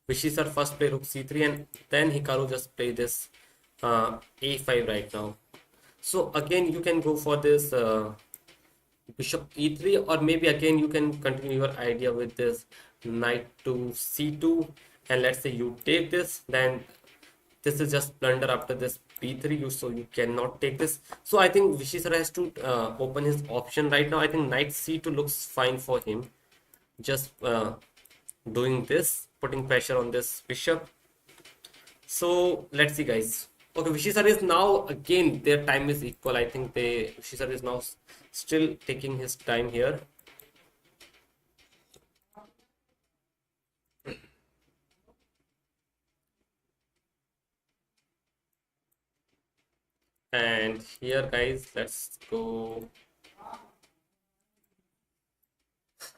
Vishy sir first play rook c3, and then Hikaru just play this a5 right now. So again you can go for this bishop e3, or maybe again you can continue your idea with this knight to c2, and let's say you take this, then this is just blunder after this b3, so you cannot take this. So I think Vishy sir has to open his option right now. I think knight c2 looks fine for him, just doing this, putting pressure on this bishop. So let's see guys. Okay, Vishy sir is now again, their time is equal. I think Vishy sir is now still taking his time here. And here guys, let's go.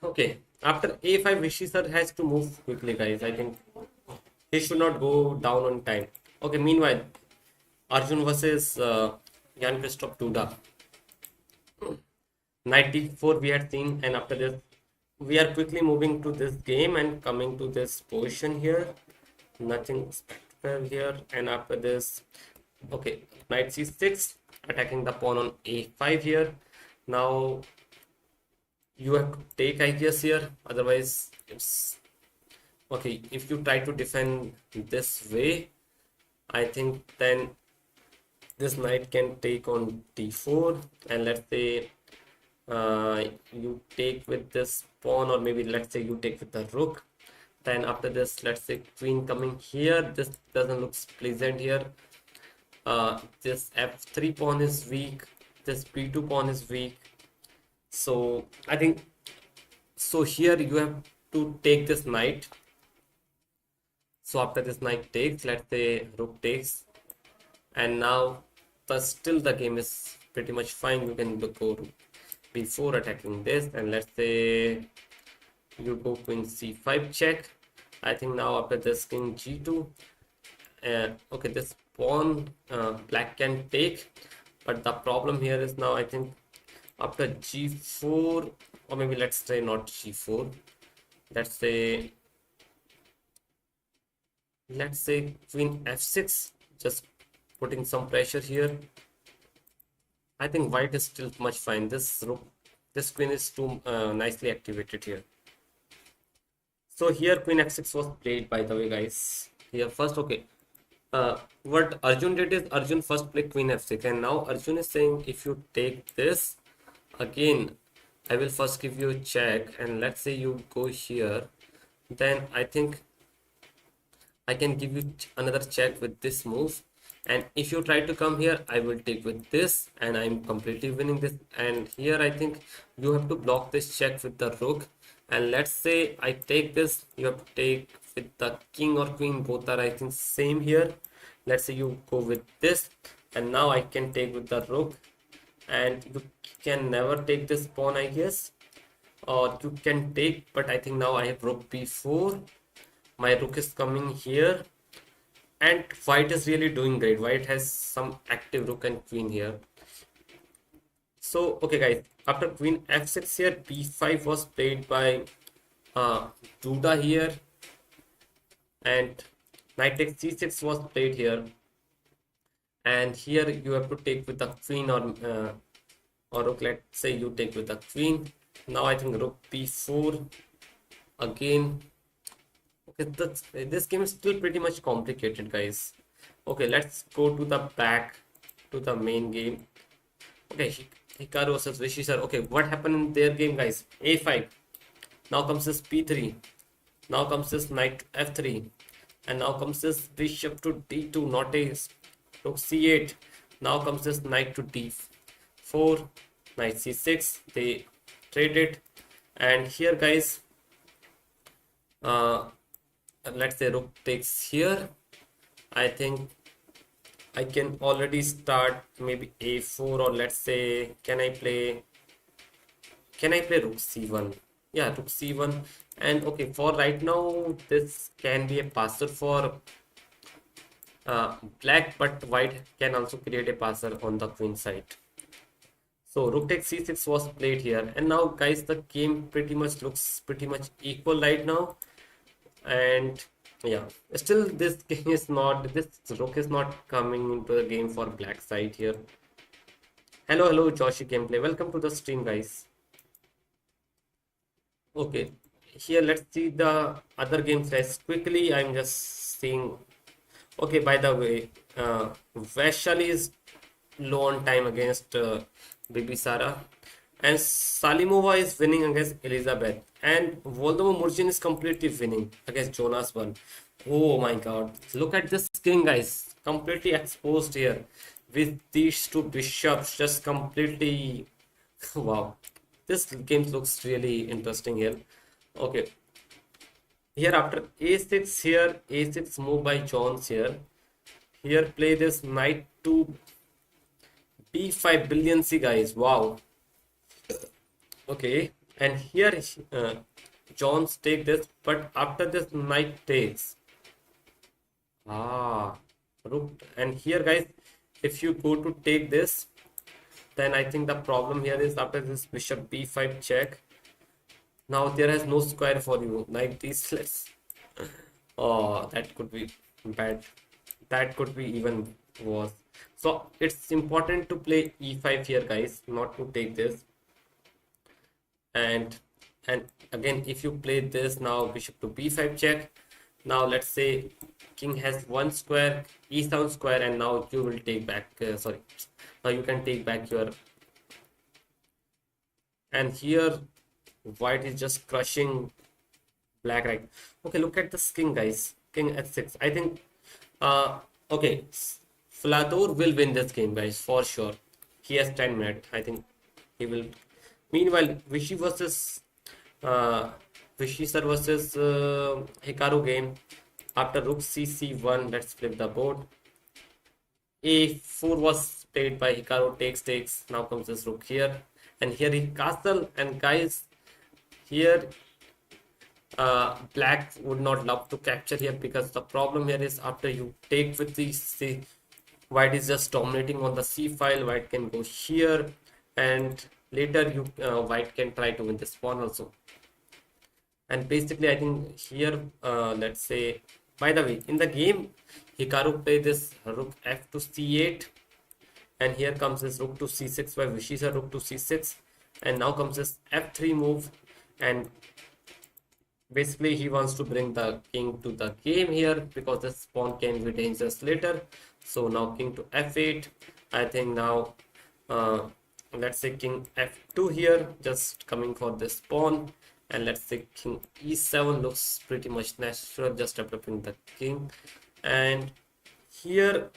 Okay, after a5, Vishy sir has to move quickly guys. I think he should not go down on time. Okay, meanwhile, Arjun versus Jan Christoph Duda. Knight d4 we had seen, and after this we are quickly moving to this game and coming to this position here. Nothing spectacular here. And after this, okay, knight c6, attacking the pawn on a5 here. Now you have to take, I guess, here, otherwise it's okay. If you try to defend this way, I think then this knight can take on d4, and let's say you take with this pawn, or maybe let's say you take with the rook. Then after this, let's say queen coming here. This doesn't look pleasant here. This f3 pawn is weak, this b2 pawn is weak. So I think, so here you have to take this knight. So after this knight takes, let's say rook takes, and now still the game is pretty much fine. You can go to b4 attacking this, and let's say you go queen c5 check. I think now after this king g2, okay, this pawn black can take, but the problem here is now I think after g4, or maybe let's say not g4, let's say queen f6, just putting some pressure here. I think white is still much fine. This rook, this queen is too nicely activated here. So here queen f6 was played, by the way guys. Here first, okay, what Arjun did is Arjun first played queen f6, and now Arjun is saying if you take this, again I will first give you a check, and let's say you go here, then I think I can give you another check with this move, and if you try to come here, I will take with this, and I'm completely winning this. And here I think you have to block this check with the rook, and let's say I take this, you have to take with the king or queen, both are I think same here. Let's say you go with this, and now I can take with the rook, and you can never take this pawn, I guess, or you can take, but I think now I have rook b4, my rook is coming here, and white is really doing great. White has some active rook and queen here. So okay guys, after queen f6 here, b5 was played by Duda here, and knight takes c6 was played here, and here you have to take with the queen, or rook, let's say you take with the queen. Now I think rook b4 again. Okay, this game is still pretty much complicated guys. Okay, let's go to the back to the main game. Okay, Hikaru versus Vishy sir. Okay, what happened in their game guys? a5, now comes this b3, now comes this knight f3, and now comes this bishop to d2, not a rook c8, Now comes this knight to d4, knight c6. They trade it, and here, guys, uh, let's say rook takes here. I think I can already start maybe a4, or let's say, can I play rook c1? Yeah, rook c1. And okay, for right now, this can be a passer for black, but white can also create a passer on the queen side. So rook takes c6 was played here, and now, guys, the game pretty much looks pretty much equal right now. And yeah, still this game is not, this rook is not coming into the game for black side here. Hello, Joshi gameplay, welcome to the stream, guys. Okay, here let's see the other games, guys, quickly. I'm just seeing. Okay, by the way, Vaishali is low on time against Bibi Sara, and Salimova is winning against Elizabeth, and Voldemort Murjin is completely winning against Jonas 1. Oh my god, look at this king, guys, completely exposed here with these two bishops just completely. Wow, this game looks really interesting here. Okay, here after a6, here a6 move by Jones here. Here play this knight to b5 billion c, guys. Wow. Okay, and here Jones take this, but after this knight takes. Ah, rook. And here, guys, if you go to take this, then I think the problem here is after this bishop b5 check. Now there has no square for you, like these. Let's. Oh, that could be bad. That could be even worse. So it's important to play e5 here, guys, not to take this. And again, if you play this now, bishop to b5 check. Now let's say king has one square, e7 square, and now you will take back. Sorry, now you can take back your. And here, white is just crushing black, right? Okay, look at this king, guys. King f6. I think. Okay, Flador will win this game, guys, for sure. He has 10 minutes. I think he will. Meanwhile, Vichy sir versus Hikaru game. After rook c1, let's flip the board. a4 was played by Hikaru, takes. Now comes this rook here, and here is castle. And guys, here black would not love to capture here, because the problem here is after you take with the c, white is just dominating on the c file. White can go here, and later you white can try to win this pawn also. And basically, I think here, let's say, by the way, in the game, Hikaru played this rook f to c8, and here comes this rook to c6 by Vishisa, rook to c6, and now comes this f3 move, and basically he wants to bring the king to the game here, because this pawn can be dangerous later. So now king to f8. I think now, let's say king f2 here, just coming for this pawn. And let's say king e7 looks pretty much natural, just developing the king. And here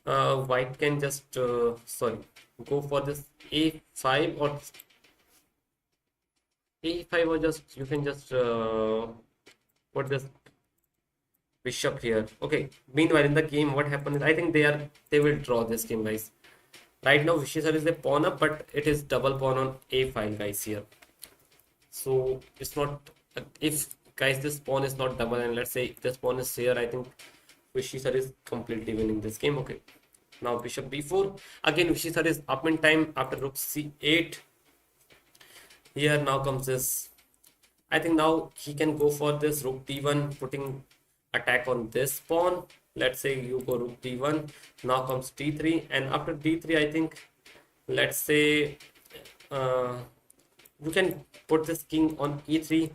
white can just go for this a5, or a5, or just you can just put this bishop here. Okay, meanwhile in the game, what happened is, I think they will draw this game, guys. Right now Vishisar is a pawn up, but it is double pawn on a5, guys, here. So it's not, if guys this pawn is not double, and let's say this pawn is here, I think Vishisar is completely winning this game. Okay, now bishop b4. Again Vishisar is up in time after rook c8. Here now comes this, I think now he can go for this rook d1, putting attack on this pawn. Let's say you go rook d1. Now comes d3, and after d3, I think, let's say you can put this king on e3,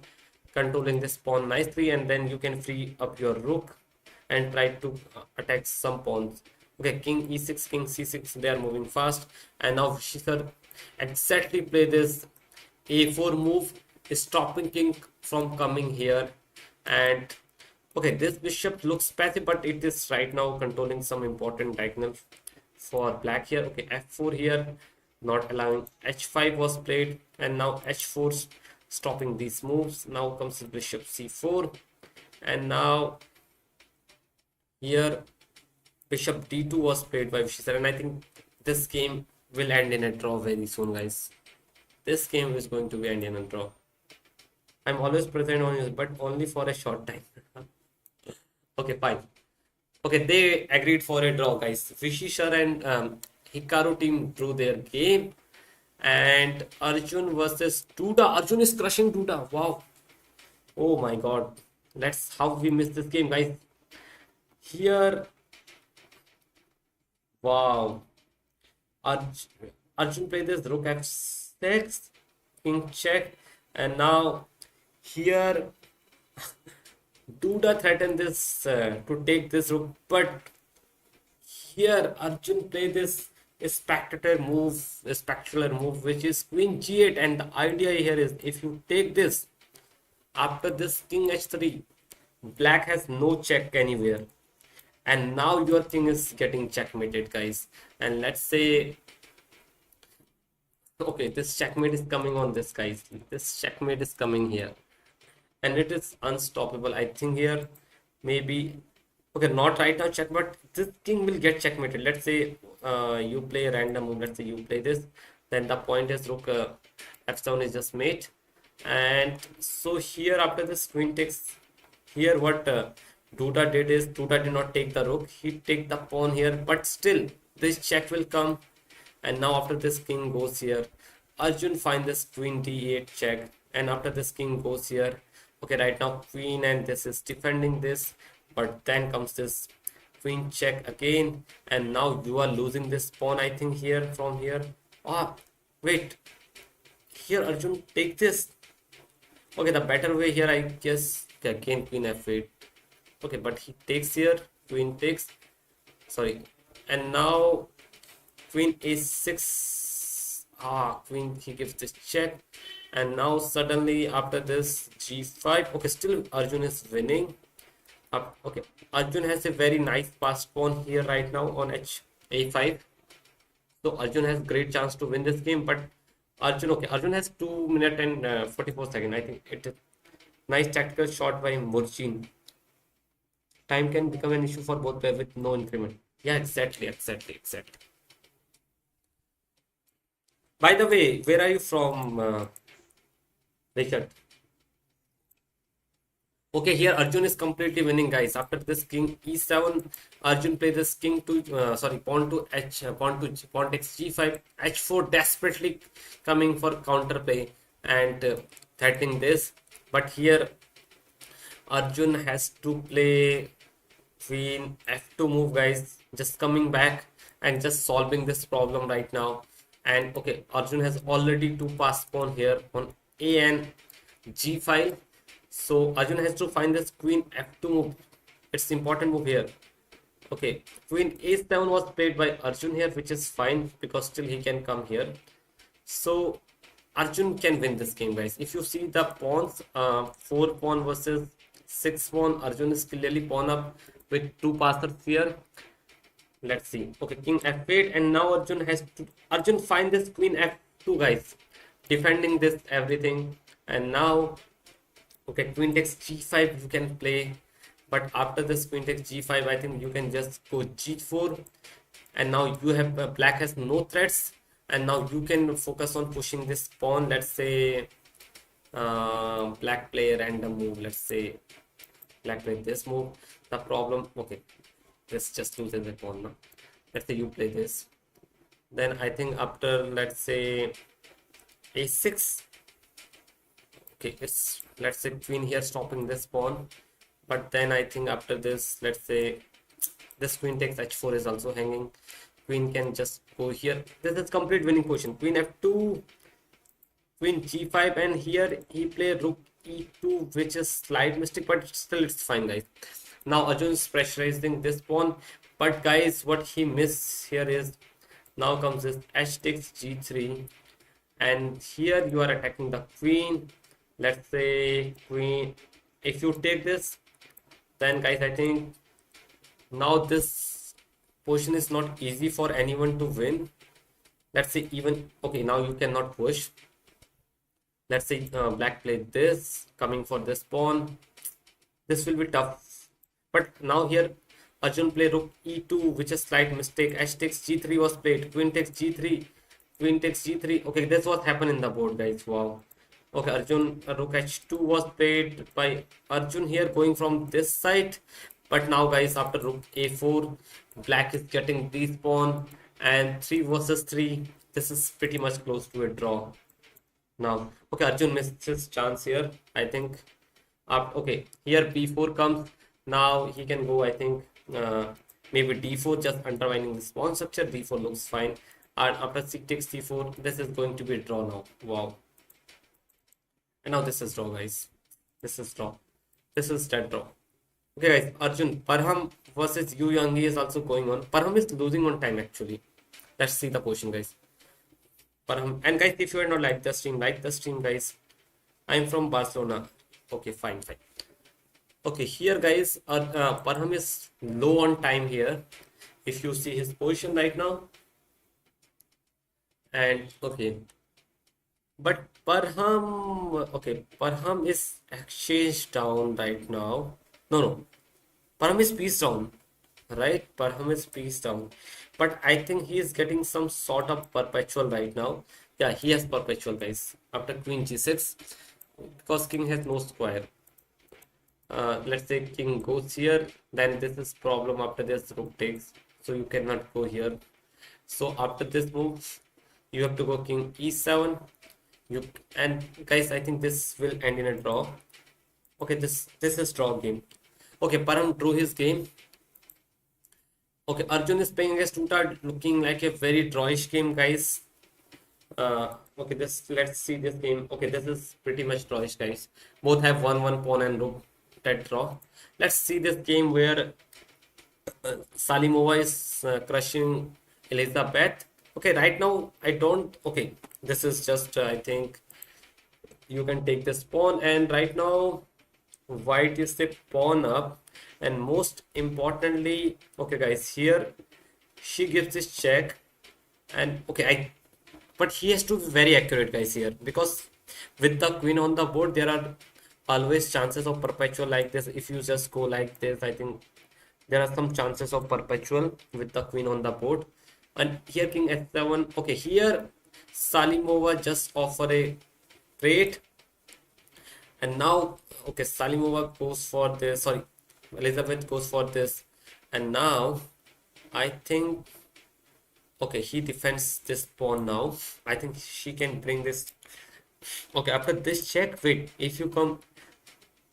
controlling this pawn nicely, and then you can free up your rook and try to attack some pawns. Okay, king e6, king c6, they are moving fast, and now Vishisar exactly play this a4 move, stopping king from coming here. And okay, this bishop looks passive, but it is right now controlling some important diagonal. for black here. Okay, f4 here, not allowing. H5 was played, and now h4 stopping these moves. Now comes bishop c4, and now here bishop d2 was played by Vishisar, and I think this game will end in a draw very soon, guys. This game is going to be end in a draw. I'm always present on you, but only for a short time. Okay, fine. Okay, they agreed for a draw, guys. Vishisar and Hikaru team drew their game, and Arjun versus Duda. Arjun is crushing Duda. Wow. Oh my God. That's how we missed this game, guys. Here, wow. Arjun played this rook f6, king check, and now here Duda threatened this to take this rook, but here Arjun played this spectacular move, which is queen g8, and the idea here is if you take this after this king h3, black has no check anywhere, and now your king is getting checkmated, guys. And let's say, okay, this checkmate is coming on this, guys. This checkmate is coming here, and it is unstoppable. I think here maybe, okay, not right now check, but this king will get checkmated. Let's say you play a random move. Let's say you play this, then the point is rook f7 is just mate, and so here after this queen takes, here what Duda did is Duda did not take the rook. He take the pawn here, but still this check will come. And now after this king goes here, Arjun find this queen d8 check, and after this king goes here, okay, right now queen, and this is defending this, but then comes this queen check again, and now you are losing this pawn, I think here from here. Ah, wait, here Arjun take this. Okay, the better way here, I guess, again queen f8. Okay, but he takes here, queen takes, sorry, and now queen a6. Queen, he gives this check, and now suddenly after this g5. Okay, still Arjun is winning. Okay, Arjun has a very nice passed pawn here right now on a5, so Arjun has great chance to win this game. But Arjun, okay, Arjun has 2 minutes and 44 seconds. I think it is nice tactical shot by Murchin. Time can become an issue for both players with no increment. Yeah, exactly. By the way, where are you from, Richard? Okay, here Arjun is completely winning, guys. After this king e7, Arjun plays this king to pawn to h, pawn takes g5, h4, desperately coming for counter play and threatening this. But here Arjun has to play queen f2 move, guys. Just coming back and just solving this problem right now. And okay, Arjun has already 2 passed pawn here on a and g5. So Arjun has to find this queen f2 move. It's important move here. Okay, queen a7 was played by Arjun here, which is fine because still he can come here. So Arjun can win this game, guys. If you see the pawns, 4 pawn versus 6 pawn, Arjun is clearly pawn up with 2 passers here. Let's see. Okay, king f8, and now Arjun find this queen f2, guys, defending this everything. And now, okay, queen takes g5 you can play, but after this queen takes g5, I think you can just go g4, and now you have black has no threats, and now you can focus on pushing this pawn. Let's say black play a random move. Let's say black play this move. The problem, okay, this just loses the pawn now. Let's say you play this, then I think after, let's say, a6. Okay, it's, let's say, queen here stopping this pawn, but then I think after this, let's say this queen takes h4 is also hanging. Queen can just go here. This is complete winning position. Queen f2, queen g5, and here he play rook e2, which is slight mistake, but still it's fine, guys. Now Arjun is pressurizing this pawn, but guys, what he missed here is, now comes this h takes g3, and here you are attacking the queen. Let's say queen, if you take this, then guys, I think now this position is not easy for anyone to win. Let's say even, okay, now you cannot push. Let's say black played this, coming for this pawn. This will be tough. But now here, Arjun play rook e2, which is slight mistake. H takes g3 was played. Queen takes g3. Queen takes g3. Okay, this was happened in the board, guys. Wow. Okay, Arjun, rook h2 was played by Arjun here, going from this side. But now, guys, after rook a4, black is getting this pawn. And 3 versus 3. This is pretty much close to a draw. Now, okay, Arjun missed his chance here, I think. Okay, here b4 comes. Now he can go, I think, maybe d4, just undermining this pawn structure. d4 looks fine. And after c takes c4, this is going to be a draw now. Wow. And now this is draw, guys. This is draw. This is dead draw. Okay, guys, Arjun, Parham versus Yu Yangi is also going on. Parham is losing on time, actually. Let's see the position, guys. Parham, and guys, if you are not like the stream, guys. I'm from Barcelona. Okay, fine. Okay, here, guys, Parham is low on time here. If you see his position right now. And, okay. But Parham, okay, Parham is exchange down right now. No. Parham is piece down, right? Parham is piece down. But I think he is getting some sort of perpetual right now. Yeah, he has perpetual, guys. After queen g6, because king has no square. Let's say king goes here, then this is problem. After this, rook takes, so you cannot go here. So after this move, you have to go king e7. And guys, I think this will end in a draw. Okay, this is draw game. Okay, Param drew his game. Okay, Arjun is playing against Tuta, looking like a very drawish game, guys. Okay, let's see this game. Okay, this is pretty much drawish, guys. Both have 1-1 pawn and rook, dead draw. Let's see this game where Salimova is crushing Elizabeth. Okay, right now I don't. Okay, this is just I think you can take this pawn, and right now white is a pawn up, and most importantly, okay, guys, here she gives this check, and okay, but he has to be very accurate, guys, here, because with the queen on the board there are always chances of perpetual like this. If you just go like this, I think there are some chances of perpetual with the queen on the board. And here king f7. Okay, here Salimova just offer a trade, and now okay, Salimova goes for this. Sorry, Elizabeth goes for this, and now I think okay, he defends this pawn now. I think she can bring this. Okay, after this check, wait, if you come,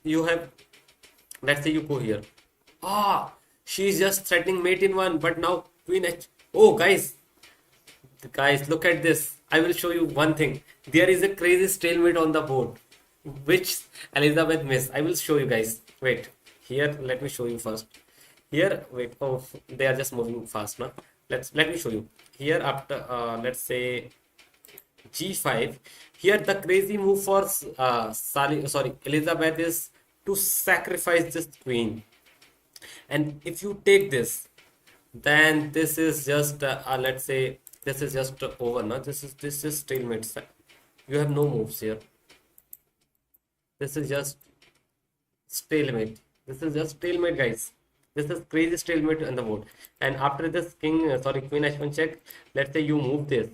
you have, let's say you go here. She's just threatening mate in one, but now queen h. Oh, guys, look at this. I will show you one thing. There is a crazy stalemate on the board, which Elizabeth missed. I will show you, guys. Wait, here, let me show you first. Here, wait. Oh, they are just moving fast now. Let me show you. Here, after let's say g5. Here, the crazy move for Elizabeth is to sacrifice this queen. And if you take this, then this is just let's say this is just over now. This is stalemate. You have no moves here. This is just stalemate. This is just stalemate, guys. This is crazy stalemate on the board. And after this queen h1 check, let's say you move this,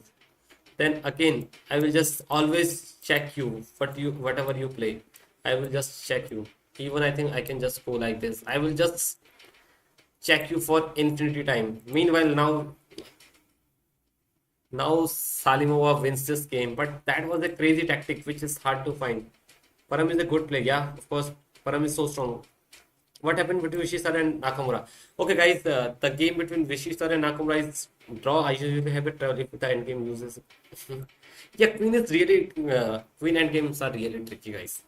then again I will just always check you. Whatever you play, I will just check you. Even I think I can just go like this. I will just check you for infinity time. Meanwhile, now Salimova wins this game, but that was a crazy tactic which is hard to find. Param is a good player, yeah, of course. Param is so strong. What happened between Vishisar and Nakamura? Okay, guys, the game between Vishisar and Nakamura is draw. I usually have it if the end game uses. Yeah, queen is really queen end games are really tricky, guys.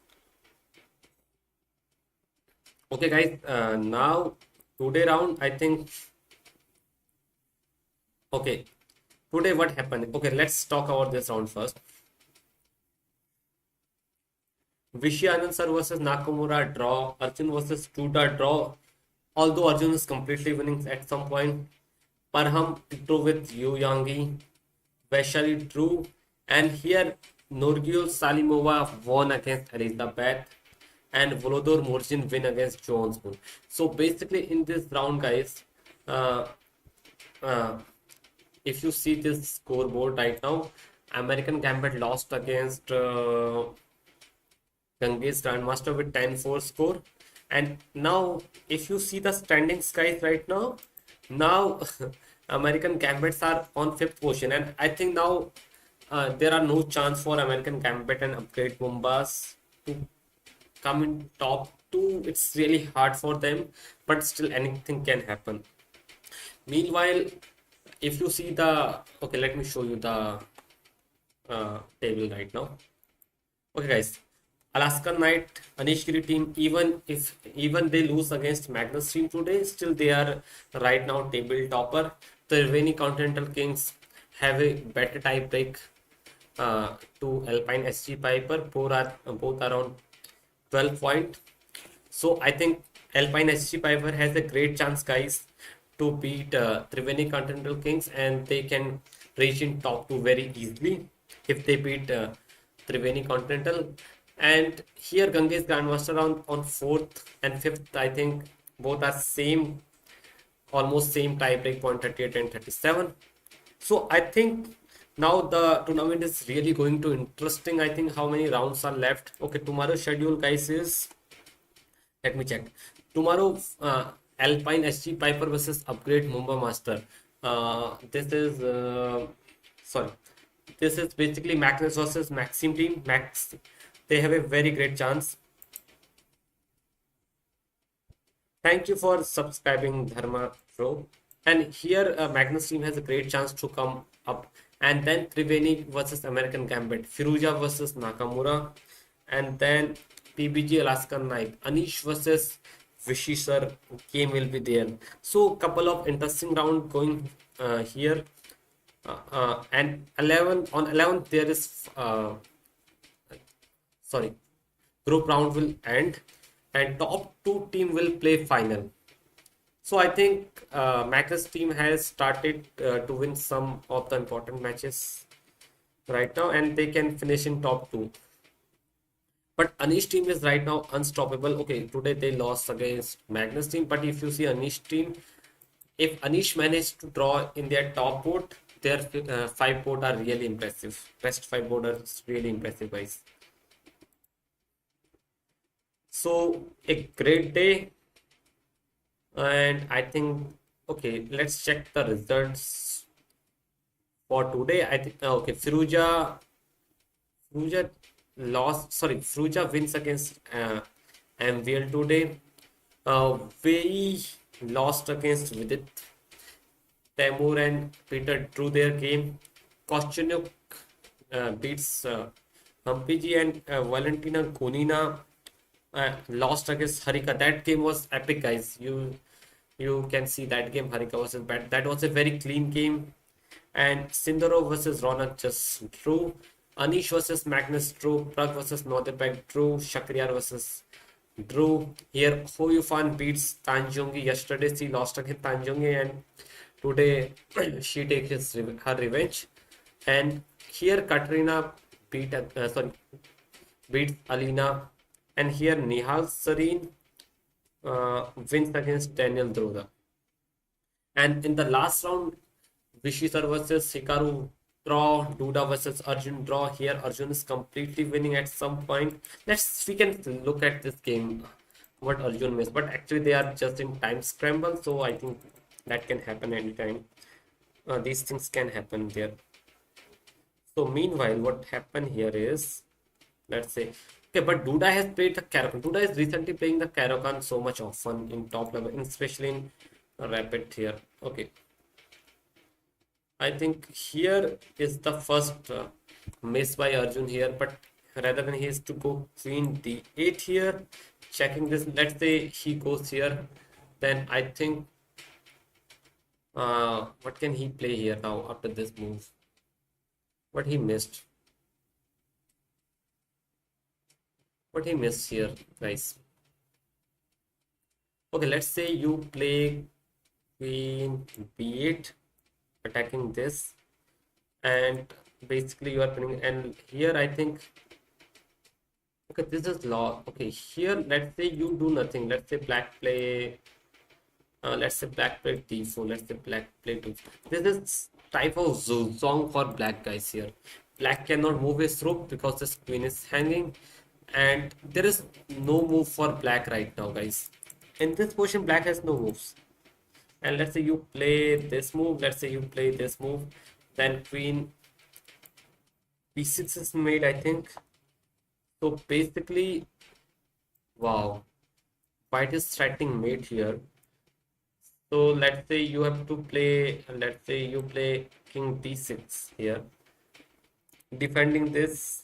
Okay, guys, now today round, I think. Okay, today what happened? Okay, let's talk about this round first. Vishy Anand sir versus Nakamura draw. Arjun versus Tuta draw. Although Arjun is completely winning at some point. Parham drew with Yu Yangi, Vaishali drew, and here Nurgul Salimova won against Elizabeth, and Volodor Morzin win against Jones. So basically, in this round, guys, uh, uh, if you see this scoreboard right now, American Gambit lost against Ganges Grandmaster with 10-4 score. And now, if you see the standings, guys, right now American Gambits are on fifth position, and I think now there are no chance for American Gambit and Upgrade Bombas to come in top two. It's really hard for them, but still anything can happen. Meanwhile, if you see the okay, let me show you the table right now. Okay, guys. Alaska Knight, Anish Giri team, even they lose against Magnus team today, still they are right now table topper. The Triveni Continental Kings have a better tie break to Alpine SG Piper. Both around 12 point. So I think Alpine SG Piper has a great chance, guys, to beat Triveni Continental Kings, and they can reach in top two very easily if they beat Triveni Continental. And here Ganges Grandmaster on fourth and fifth, I think both are same, almost same tie break point 38 and 37. So I think now the tournament is really going to interesting. I think how many rounds are left. Okay, tomorrow's schedule, guys, is, let me check. Tomorrow, Alpine SG Piper versus Upgrade Mumbai Master. This is sorry. This is basically Magnus versus Maxim team. Max, they have a very great chance. Thank you for subscribing, Dharma Pro. And here, Magnus team has a great chance to come up. And then Triveni versus American Gambit, Firuja versus Nakamura, and then PBG Alaska Knight, Anish versus Vishy sir game will be there. So couple of interesting round going here. And 11 on 11th there is sorry, group round will end, and top two team will play final. So I think Magnus team has started to win some of the important matches right now, and they can finish in top two. But Anish team is right now unstoppable. Okay, today they lost against Magnus team, but if you see Anish team, if Anish managed to draw in their top board, their five board are really impressive. Best five board are really impressive, guys. So a great day, and I think okay, let's check the results for today. I think okay, Firuja lost. Sorry, Firuja wins against MVL today. Very lost against Vidit. Temur and Peter drew their game. Kostyanyuk beats Humpy and Valentina Konina lost against Harika. That game was epic, guys. You can see that game. Harika was bad. That was a very clean game. And Sindoro versus Ronak just drew. Anish versus Magnus drew. Prag versus Nodirbek drew. Shakriyar versus drew. Here Hoyufan beats Tanjongi. Yesterday she lost against Tanjongi, and today she takes her revenge. And here Katrina beats Alina, and here Nihal Sareen wins against Daniel Droda. And in the last round, Vishy sir versus Hikaru draw, Duda versus Arjun draw. Here Arjun is completely winning at some point. We can look at this game, what Arjun missed, but actually they are just in time scramble, so I think that can happen anytime. These things can happen there. So meanwhile, what happened here is, let's say, okay, but Duda has played the Karokan. Duda is recently playing the Karokan so much often in top level, especially in Rapid here. Okay. I think here is the first miss by Arjun here, but rather than he has to go queen d8 here, checking this, let's say he goes here, then I think what can he play here now after this move? What he missed? What he missed here, guys? Okay, let's say you play queen b8. attacking this, and basically you are putting, and here I think, okay, this is law. Okay, here let's say you do nothing. Let's say black play. Let's say black play d4. Let's say black play d4. This is type of song for black guys here. Black cannot move his rook because this queen is hanging, and there is no move for black right now, guys. In this position, black has no moves. And let's say you play this move. Let's say you play this move. Then queen b6 is made, I think. So basically, wow, white is threatening mate here. So let's say you have to play, let's say you play king d6 here, defending this.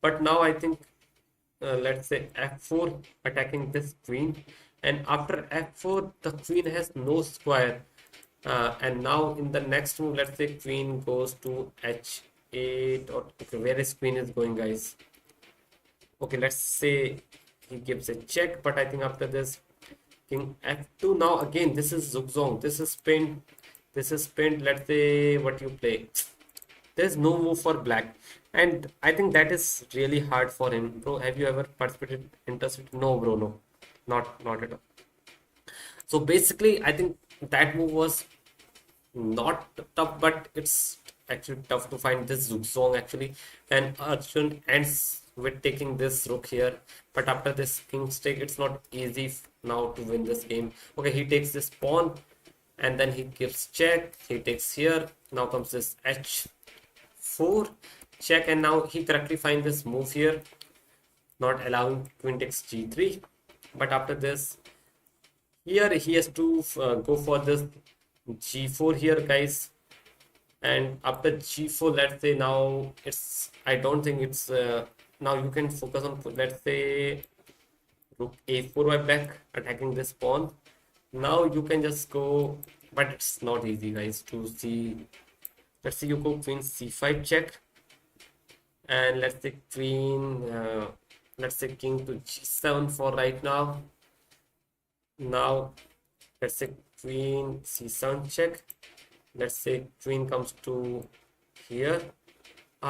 But now I think, let's say f4, attacking this queen. And after f4, the queen has no square. And now in the next move, let's say queen goes to h8, or okay, where is queen is going, guys? Okay, let's say he gives a check, but I think after this, king f2. Now again, this is zugzwang, this is pinned, this is pinned. Let's say what you play. There's no move for black, and I think that is really hard for him, bro. Have you ever participated interested? No, bro, no, not at all. So basically, I think that move was not tough, but it's actually tough to find this zugzwang actually. And Arjun ends with taking this rook here, but after this king's take, it's not easy now to win this game. Okay, he takes this pawn, and then he gives check. He takes here. Now comes this h4 check, and now he correctly finds this move here, not allowing queen takes g3. But after this, here he has to go for this g4 here, guys. And after g4, let's say now it's, I don't think it's now you can focus on, let's say rook a4 by back, attacking this pawn. Now you can just go, but it's not easy, guys, to see. Let's say you go queen c5 check, and let's say queen, let's say king to g7 for right now. Now let's say queen c7 check. Let's say queen comes to here.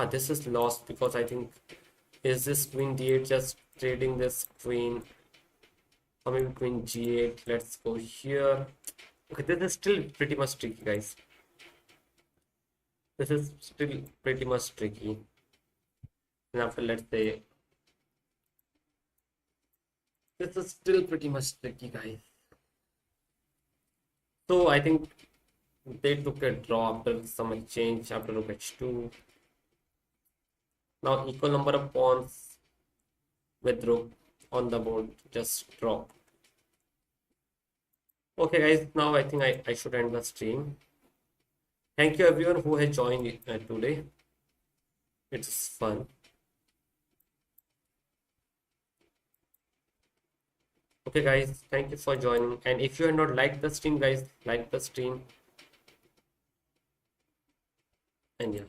This is lost because I think, is this queen d8 just trading this queen, or maybe queen g8. Let's go here. Okay, this is still pretty much tricky, guys. This is still pretty much tricky. And after, let's say, this is still pretty much tricky, guys. So I think they took a draw after some exchange, after rook h2. Now equal number of pawns with rook on the board, just draw. Okay, guys, now I think I should end the stream. Thank you everyone who has joined today. It's fun. Okay, guys, thank you for joining. And if you have not liked the stream, guys, like the stream. And yeah.